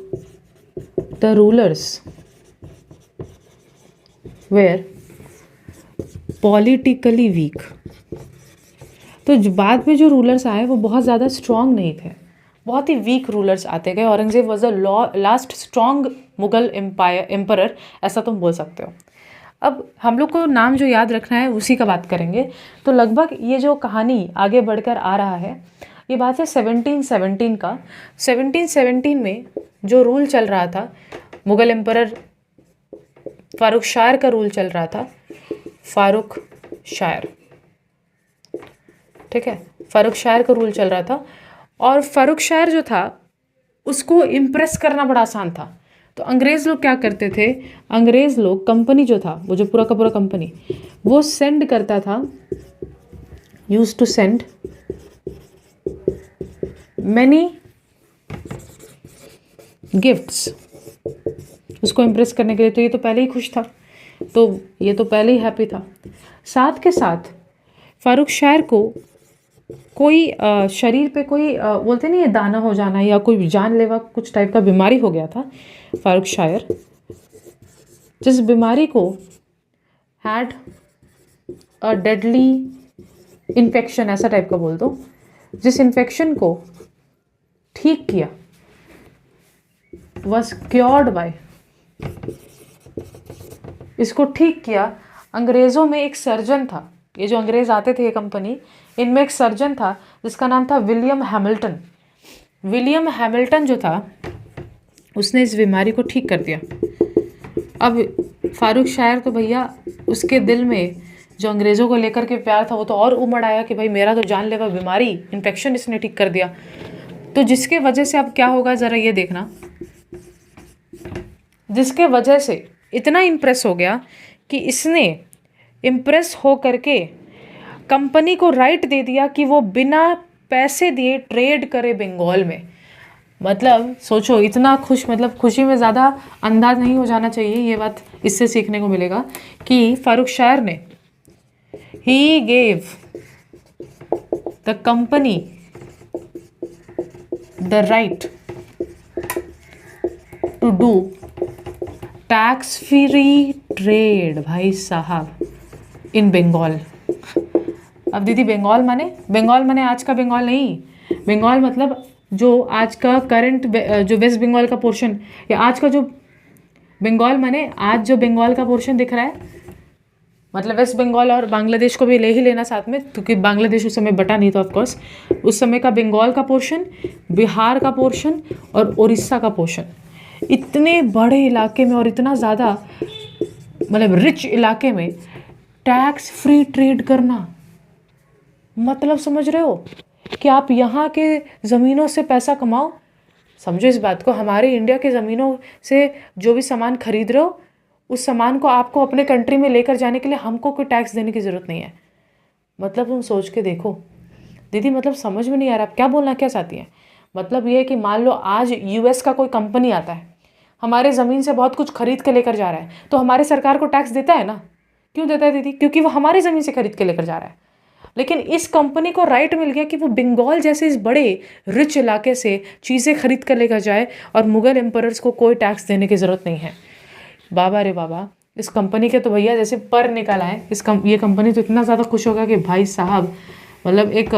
A: the rulers were politically weak. तो बाद में जो रूलर्स आए वो बहुत ज़्यादा स्ट्रॉन्ग नहीं थे, बहुत ही वीक रूलर्स आते गए। Aurangzeb was the last strong Mughal emperor, ऐसा तुम बोल सकते हो। अब हम लोग को नाम जो याद रखना है उसी का बात करेंगे। तो लगभग ये जो कहानी आगे बढ़कर आ रहा है, ये बात है 1717 का। 1717 में जो रूल चल रहा था, मुगल एम्परर फारूक शायर का रूल चल रहा था। फारूक शायर, ठीक है, फारूक शायर का रूल चल रहा था। और फारूक शायर जो था उसको इम्प्रेस करना बड़ा आसान था। तो अंग्रेज़ लोग क्या करते थे, अंग्रेज़ लोग कंपनी जो था, वो जो पूरा का पूरा कंपनी, वो सेंड करता था, use to send many gifts उसको इम्प्रेस करने के लिए। तो ये तो पहले ही खुश था, तो ये तो पहले ही हैप्पी था। साथ के साथ फारूक शायर को कोई शरीर पे कोई बोलते नहीं है दाना हो जाना या कोई जानलेवा कुछ टाइप का बीमारी हो गया था फारूक शायर, जिस बीमारी को हैड अ डेडली इन्फेक्शन, ऐसा टाइप का बोल दो, जिस इन्फेक्शन को ठीक किया, वॉज क्योर्ड बाय, इसको ठीक किया। अंग्रेज़ों में एक सर्जन था, ये जो अंग्रेज़ आते थे ये कंपनी, इनमें एक सर्जन था जिसका नाम था विलियम हैमिल्टन। विलियम हैमिल्टन जो था उसने इस बीमारी को ठीक कर दिया। अब फारूक शायर तो भैया उसके दिल में जो अंग्रेज़ों को लेकर के प्यार था वो तो और उमड़ आया कि भाई मेरा तो जानलेवा बीमारी, इन्फेक्शन इसने ठीक कर दिया। तो जिसके वजह से अब क्या होगा ज़रा ये देखना, जिसके वजह से इतना इम्प्रेस हो गया कि इसने इम्प्रेस हो करके कंपनी को राइट दे दिया कि वो बिना पैसे दिए ट्रेड करे बंगाल में। मतलब सोचो इतना खुश, मतलब खुशी में ज़्यादा अंदाज नहीं हो जाना चाहिए। ये बात इससे सीखने को मिलेगा कि फारूक शायर ने ही gave the company the right to do tax free trade, भाई साहब, इन बंगाल। अब दीदी बंगाल माने आज का बंगाल नहीं, बंगाल मतलब जो आज का करंट जो वेस्ट बंगाल का पोर्शन, या आज का जो बंगाल माने आज जो बंगाल का पोर्शन दिख रहा है, मतलब वेस्ट बंगाल और बांग्लादेश को भी ले ही लेना साथ में, क्योंकि बांग्लादेश उस समय बटा नहीं था ऑफकोर्स। उस समय का बंगाल का पोर्शन, बिहार का पोर्शन और उड़ीसा का पोर्शन, इतने बड़े इलाके में और इतना ज़्यादा मतलब रिच इलाके में टैक्स फ्री ट्रेड करना, मतलब समझ रहे हो कि आप यहाँ के ज़मीनों से पैसा कमाओ। समझो इस बात को, हमारे इंडिया के ज़मीनों से जो भी सामान खरीद रहे हो, उस सामान को आपको अपने कंट्री में लेकर जाने के लिए हमको कोई टैक्स देने की ज़रूरत नहीं है। मतलब तुम सोच के देखो दीदी, मतलब समझ में नहीं आ रहा आप क्या बोलना क्या चाहती हैं। मतलब ये है कि मान लो आज यूएस का कोई कंपनी आता है, हमारे ज़मीन से बहुत कुछ खरीद के लेकर जा रहा है, तो हमारे सरकार को टैक्स देता है ना। क्यों देता है दीदी? क्योंकि वो हमारी ज़मीन से खरीद के लेकर जा रहा है। लेकिन इस कंपनी को राइट मिल गया कि वो बंगाल जैसे इस बड़े रिच इलाके से चीज़ें खरीद कर लेकर जाए और मुग़ल एम्परर्स को कोई टैक्स देने की ज़रूरत नहीं है। बाबा रे बाबा, इस कंपनी के तो भैया जैसे पर निकल आए। ये कंपनी तो इतना ज़्यादा खुश होगा कि भाई साहब मतलब एक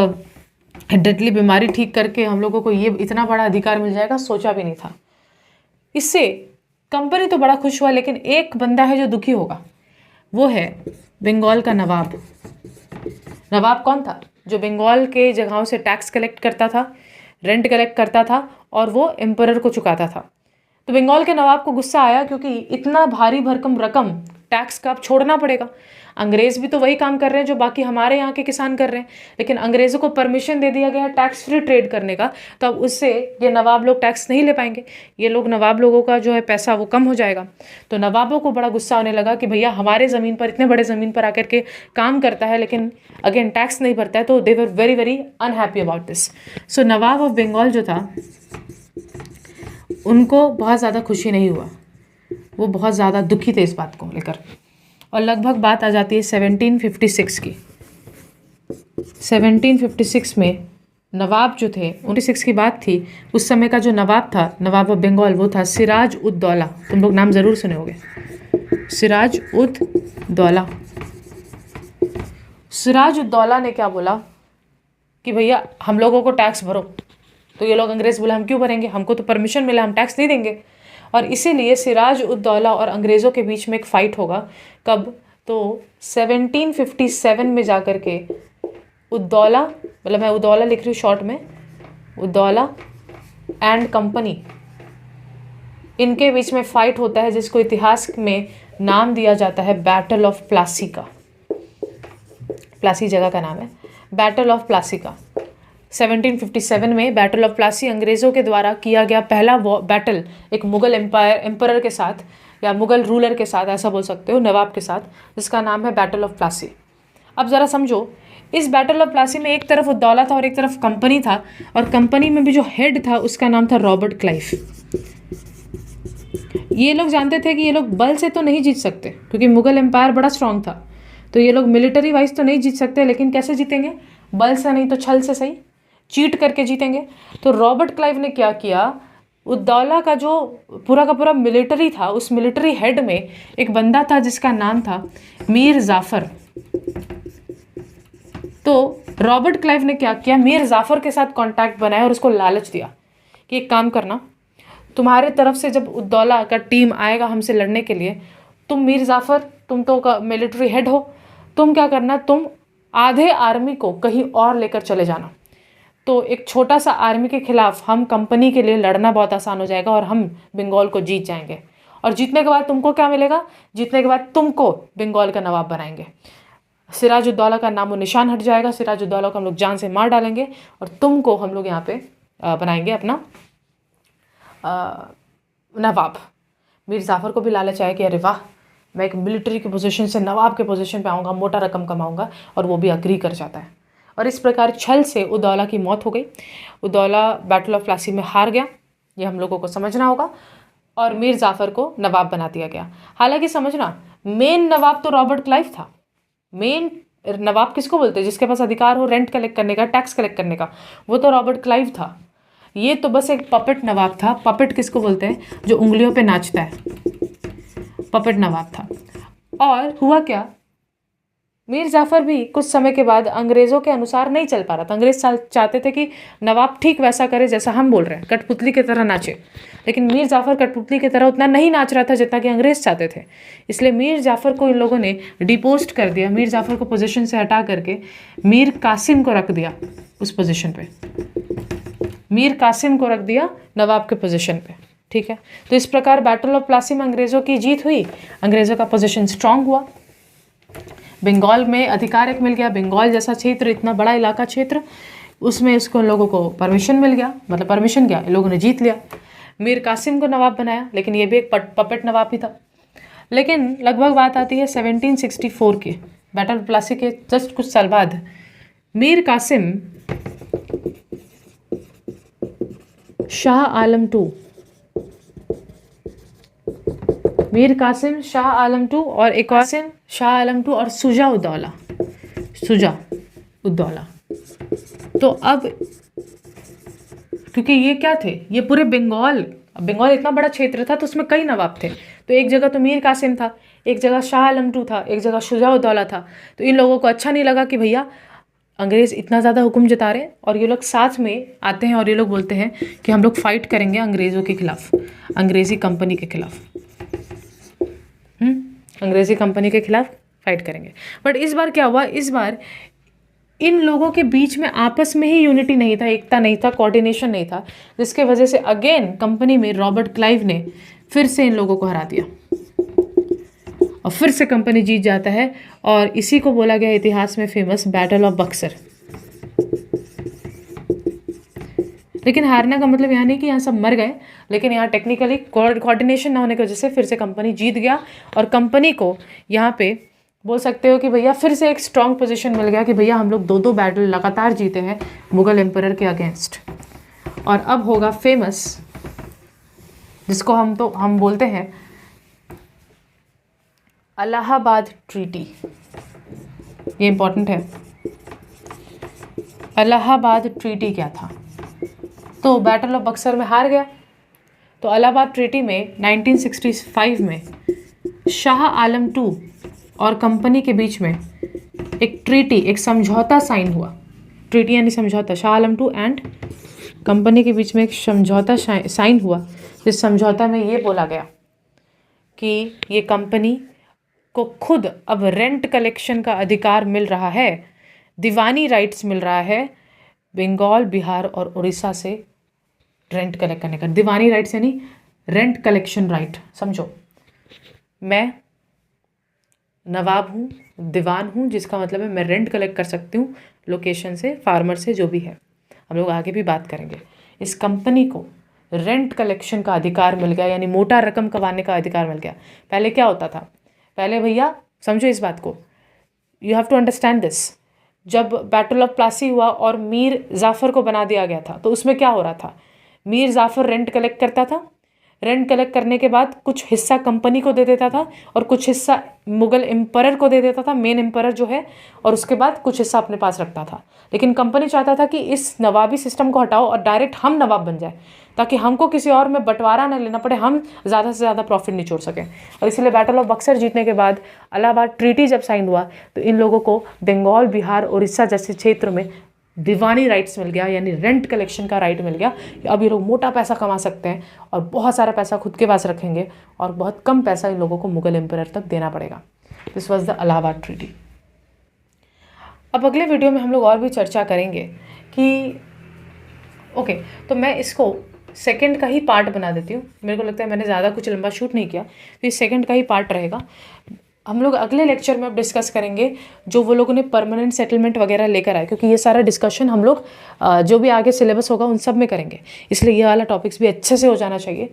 A: डेडली बीमारी ठीक करके हम लोगों को ये इतना बड़ा अधिकार मिल जाएगा, सोचा भी नहीं था। इससे कंपनी तो बड़ा खुश हुआ, लेकिन एक बंदा है जो दुखी होगा, वो है बंगाल का नवाब। नवाब कौन था? जो बंगाल के जगहों से टैक्स कलेक्ट करता था, रेंट कलेक्ट करता था और वो एम्परर को चुकाता था। तो बंगाल के नवाब को गुस्सा आया, क्योंकि इतना भारी भरकम रकम टैक्स का अब छोड़ना पड़ेगा। अंग्रेज़ भी तो वही काम कर रहे हैं जो बाकी हमारे यहाँ के किसान कर रहे हैं, लेकिन अंग्रेज़ों को परमिशन दे दिया गया है टैक्स फ्री ट्रेड करने का, तो अब उससे ये नवाब लोग टैक्स नहीं ले पाएंगे। ये लोग नवाब लोगों का जो है पैसा वो कम हो जाएगा। तो नवाबों को बड़ा गुस्सा होने लगा कि भैया हमारे ज़मीन पर, इतने बड़े ज़मीन पर आकर के काम करता है लेकिन अगेन टैक्स नहीं भरता है। तो they were very very unhappy about this. So नवाब ऑफ बंगाल जो था, उनको बहुत ज़्यादा खुशी नहीं हुआ, वो बहुत ज़्यादा दुखी थे इस बात को लेकर। और लगभग बात आ जाती है 1756 की। 1756 में नवाब जो थे, 1956 की बात थी। उस समय का जो नवाब था, नवाब ऑफ बंगाल, वो था सिराज उद दौला। तुम लोग नाम ज़रूर सुने होंगे, सिराज उद दौला। सिराज उद दौला ने क्या बोला कि भैया हम लोगों को टैक्स भरो। तो ये लोग अंग्रेज़ बोले हम क्यों भरेंगे, हमको तो परमिशन मिला, हम टैक्स नहीं देंगे। और इसीलिए सिराज उद दौला और अंग्रेज़ों के बीच में एक फ़ाइट होगा। कब? तो 1757 में जाकर के उद्दौला, मतलब मैं उद्दौला लिख रही हूँ शॉर्ट में, उद्दौला एंड कंपनी, इनके बीच में फ़ाइट होता है, जिसको इतिहास में नाम दिया जाता है बैटल ऑफ प्लासी का। प्लासी जगह का नाम है, बैटल ऑफ प्लासी का। 1757 में बैटल ऑफ प्लासी अंग्रेज़ों के द्वारा किया गया पहला बैटल एक मुग़ल एम्परर के साथ, या मुग़ल रूलर के साथ, ऐसा बोल सकते हो, नवाब के साथ, जिसका नाम है बैटल ऑफ प्लासी। अब ज़रा समझो, इस बैटल ऑफ प्लासी में एक तरफ उद्दौला था और एक तरफ कंपनी था, और कंपनी में भी जो हेड था उसका नाम था रॉबर्ट क्लाइव। ये लोग जानते थे कि ये लोग बल से तो नहीं जीत सकते, क्योंकि मुग़ल एम्पायर बड़ा स्ट्रांग था, तो ये लोग मिलिट्री वाइज तो नहीं जीत सकते, लेकिन कैसे जीतेंगे? बल से नहीं तो छल से सही, चीट करके जीतेंगे। तो रॉबर्ट क्लाइव ने क्या किया, उद्दौला का जो पूरा का पूरा मिलिट्री था, उस मिलिट्री हेड में एक बंदा था जिसका नाम था मीर जाफ़र। तो रॉबर्ट क्लाइव ने क्या किया, मीर जाफ़र के साथ कांटेक्ट बनाया और उसको लालच दिया कि एक काम करना, तुम्हारे तरफ से जब उद्दौला का टीम आएगा हमसे लड़ने के लिए, तुम मीर जाफ़र, तुम तो मिलिट्री हेड हो, तुम क्या करना, तुम आधे आर्मी को कहीं और लेकर चले जाना। तो एक छोटा सा आर्मी के खिलाफ हम कंपनी के लिए लड़ना बहुत आसान हो जाएगा और हम बंगाल को जीत जाएंगे। और जीतने के बाद तुमको क्या मिलेगा? जीतने के बाद तुमको बंगाल का नवाब बनाएंगे। सिराज उद दौला का नामो निशान हट जाएगा, सिराज उद दौला को हम लोग जान से मार डालेंगे और तुमको हम लोग यहाँ पे बनाएंगे अपना नवाब। मीर जाफ़र को भी लालच आया कि अरे वाह, मैं एक मिलिट्री की पोजीशन से नवाब के पोजीशन पे आऊँगा, मोटा रकम कमाऊँगा, और वो भी अग्री कर जाता है। और इस प्रकार छल से उद्दौला की मौत हो गई। उद्दौला बैटल ऑफ प्लासी में हार गया, ये हम लोगों को समझना होगा, और मीर जाफ़र को नवाब बना दिया गया। हालांकि समझना, मेन नवाब तो रॉबर्ट क्लाइव था। मेन नवाब किसको बोलते हैं? जिसके पास अधिकार हो रेंट कलेक्ट करने का, टैक्स कलेक्ट करने का, वो तो रॉबर्ट क्लाइव था। ये तो बस एक पपेट नवाब था। पपेट किसको बोलते हैं? जो उंगलियों पे नाचता है, पपेट नवाब था। और हुआ क्या, मीर जाफ़र भी कुछ समय के बाद अंग्रेज़ों के अनुसार नहीं चल पा रहा था। अंग्रेज़ चाहते थे कि नवाब ठीक वैसा करे जैसा हम बोल रहे हैं, कठपुतली की तरह नाचे, लेकिन मीर जाफ़र कठपुतली की तरह उतना नहीं नाच रहा था जितना कि अंग्रेज़ चाहते थे। इसलिए मीर जाफ़र को इन लोगों ने डिपोस्ट कर दिया। मीर जाफ़र को पोजीशन से हटा करके मीर कासिम को रख दिया उस पोजीशन पे। मीर कासिम को रख दिया नवाब के पोजीशन पे, ठीक है। तो इस प्रकार बैटल ऑफ प्लासी में अंग्रेज़ों की जीत हुई, अंग्रेज़ों का पोजीशन स्ट्रांग हुआ, बंगाल में अधिकार एक मिल गया। बंगाल जैसा क्षेत्र, इतना बड़ा इलाका क्षेत्र, उसमें इसको लोगों को परमिशन मिल गया, मतलब परमिशन क्या, इन लोगों ने जीत लिया। मीर कासिम को नवाब बनाया, लेकिन ये भी एक पपेट नवाब ही था। लेकिन लगभग बात आती है 1764 की, बैटल ऑफ प्लासी के जस्ट कुछ साल बाद मीर कासिम शाह आलम टू, मीर कासिम शाह आलम टू और एक और शाह आलम टू और शुजा उद्दौला, शुजा उद्दौला। तो अब क्योंकि ये क्या थे, ये पूरे बंगाल इतना बड़ा क्षेत्र था, तो उसमें कई नवाब थे। तो एक जगह तो मीर कासिम था, एक जगह शाह आलम टू था, एक जगह शुजा-उद-दौला था। तो इन लोगों को अच्छा नहीं लगा कि भैया अंग्रेज़ इतना ज़्यादा हुक्म जता रहे हैं, और ये लोग साथ में आते हैं और ये लोग बोलते हैं कि हम लोग फ़ाइट करेंगे अंग्रेज़ों के खिलाफ, अंग्रेज़ी कंपनी के खिलाफ। अंग्रेज़ी कंपनी के खिलाफ फाइट करेंगे। बट इस बार क्या हुआ, इस बार इन लोगों के बीच में आपस में ही यूनिटी नहीं था, एकता नहीं था, कोऑर्डिनेशन नहीं था, जिसके वजह से अगेन कंपनी में रॉबर्ट क्लाइव ने फिर से इन लोगों को हरा दिया और फिर से कंपनी जीत जाता है। और इसी को बोला गया इतिहास में फेमस बैटल ऑफ बक्सर। लेकिन हारने का मतलब यहाँ नहीं कि यहाँ सब मर गए, लेकिन यहाँ टेक्निकली कोऑर्डिनेशन ना होने की वजह से फिर से कंपनी जीत गया और कंपनी को यहाँ पे बोल सकते हो कि भैया फिर से एक स्ट्रॉन्ग पोजीशन मिल गया कि भैया हम लोग 2-2 बैटल लगातार जीते हैं मुगल एम्परर के अगेंस्ट। और अब होगा फेमस, जिसको हम बोलते हैं इलाहाबाद ट्रीटी। ये इंपॉर्टेंट है। इलाहाबाद ट्रीटी क्या था? तो बैटल ऑफ बक्सर में हार गया, तो इलाहाबाद ट्रीटी में 1965 में शाह आलम टू और कंपनी के बीच में एक ट्रीटी, एक समझौता साइन हुआ। ट्रीटी यानी समझौता, Shah Alam to and company के बीच में एक समझौता साइन हुआ, जिस समझौता में ये बोला गया कि ये कंपनी को खुद अब रेंट कलेक्शन का अधिकार मिल रहा है, दीवानी राइट्स मिल रहा है बंगाल, बिहार और उड़ीसा से रेंट कलेक्ट करने का। दीवानी राइट्स यानी रेंट कलेक्शन राइट। समझो, मैं नवाब हूँ, दीवान हूँ, जिसका मतलब है मैं रेंट कलेक्ट कर सकती हूँ लोकेशन से, फार्मर से, जो भी है। हम लोग आगे भी बात करेंगे। इस कंपनी को रेंट कलेक्शन का अधिकार मिल गया, यानी मोटा रकम कमाने का अधिकार मिल गया। पहले क्या होता था? पहले भैया समझो इस बात को, you have to understand this. जब बैटल ऑफ प्लासी हुआ और मीर जाफ़र को बना दिया गया था, तो उसमें क्या हो रहा था? मीर जाफ़र रेंट कलेक्ट करता था, रेंट कलेक्ट करने के बाद कुछ हिस्सा कंपनी को दे देता था और कुछ हिस्सा मुगल एम्परर को दे देता था, मेन एम्परर जो है, और उसके बाद कुछ हिस्सा अपने पास रखता था। लेकिन कंपनी चाहता था कि इस नवाबी सिस्टम को हटाओ और डायरेक्ट हम नवाब बन जाए, ताकि हमको किसी और में बंटवारा न लेना पड़े, हम ज़्यादा से ज़्यादा प्रॉफिट निचोड़ सकें। और इसीलिए बैटल ऑफ बक्सर जीतने के बाद इलाहाबाद ट्रीटी जब साइन हुआ, तो इन लोगों को बंगाल, बिहार, उड़ीसा जैसे क्षेत्र में दीवानी राइट्स मिल गया, यानी रेंट कलेक्शन का राइट मिल गया। अब ये लोग मोटा पैसा कमा सकते हैं और बहुत सारा पैसा खुद के पास रखेंगे और बहुत कम पैसा इन लोगों को मुगल एम्परर तक देना पड़ेगा। This was the Allahabad treaty. अब अगले वीडियो में हम लोग और भी चर्चा करेंगे कि ओके, तो मैं इसको सेकंड का ही पार्ट बना देती हूँ। मेरे को लगता है मैंने ज़्यादा कुछ लंबा शूट नहीं किया, तो ये सेकंड का ही पार्ट रहेगा। हम लोग अगले लेक्चर में अब डिस्कस करेंगे जो वो लोगों ने परमानेंट सेटलमेंट वगैरह लेकर आए, क्योंकि ये सारा डिस्कशन हम लोग जो भी आगे सिलेबस होगा उन सब में करेंगे, इसलिए ये वाला टॉपिक्स भी अच्छे से हो जाना चाहिए।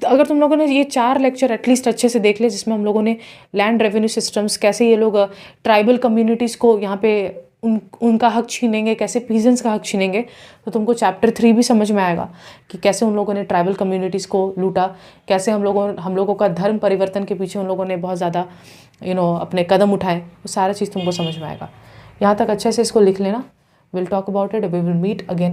A: अगर तुम लोगों ने ये 4 लेक्चर एटलीस्ट अच्छे से देख ले, जिसमें हम लोगों ने लैंड रेवेन्यू सिस्टम्स, कैसे ये लोग ट्राइबल कम्युनिटीज़ को यहाँ पे उनका हक छीनेंगे, कैसे पीजेंट्स का हक छीनेंगे, तो तुमको चैप्टर 3 भी समझ में आएगा कि कैसे उन लोगों ने ट्राइबल कम्युनिटीज़ को लूटा, कैसे हम लोगों का धर्म परिवर्तन के पीछे उन लोगों ने बहुत ज़्यादा अपने कदम उठाए। वो सारा चीज़ तुमको समझ में आएगा। यहाँ तक अच्छे से इसको लिख लेना। Will talk about it, we will meet again.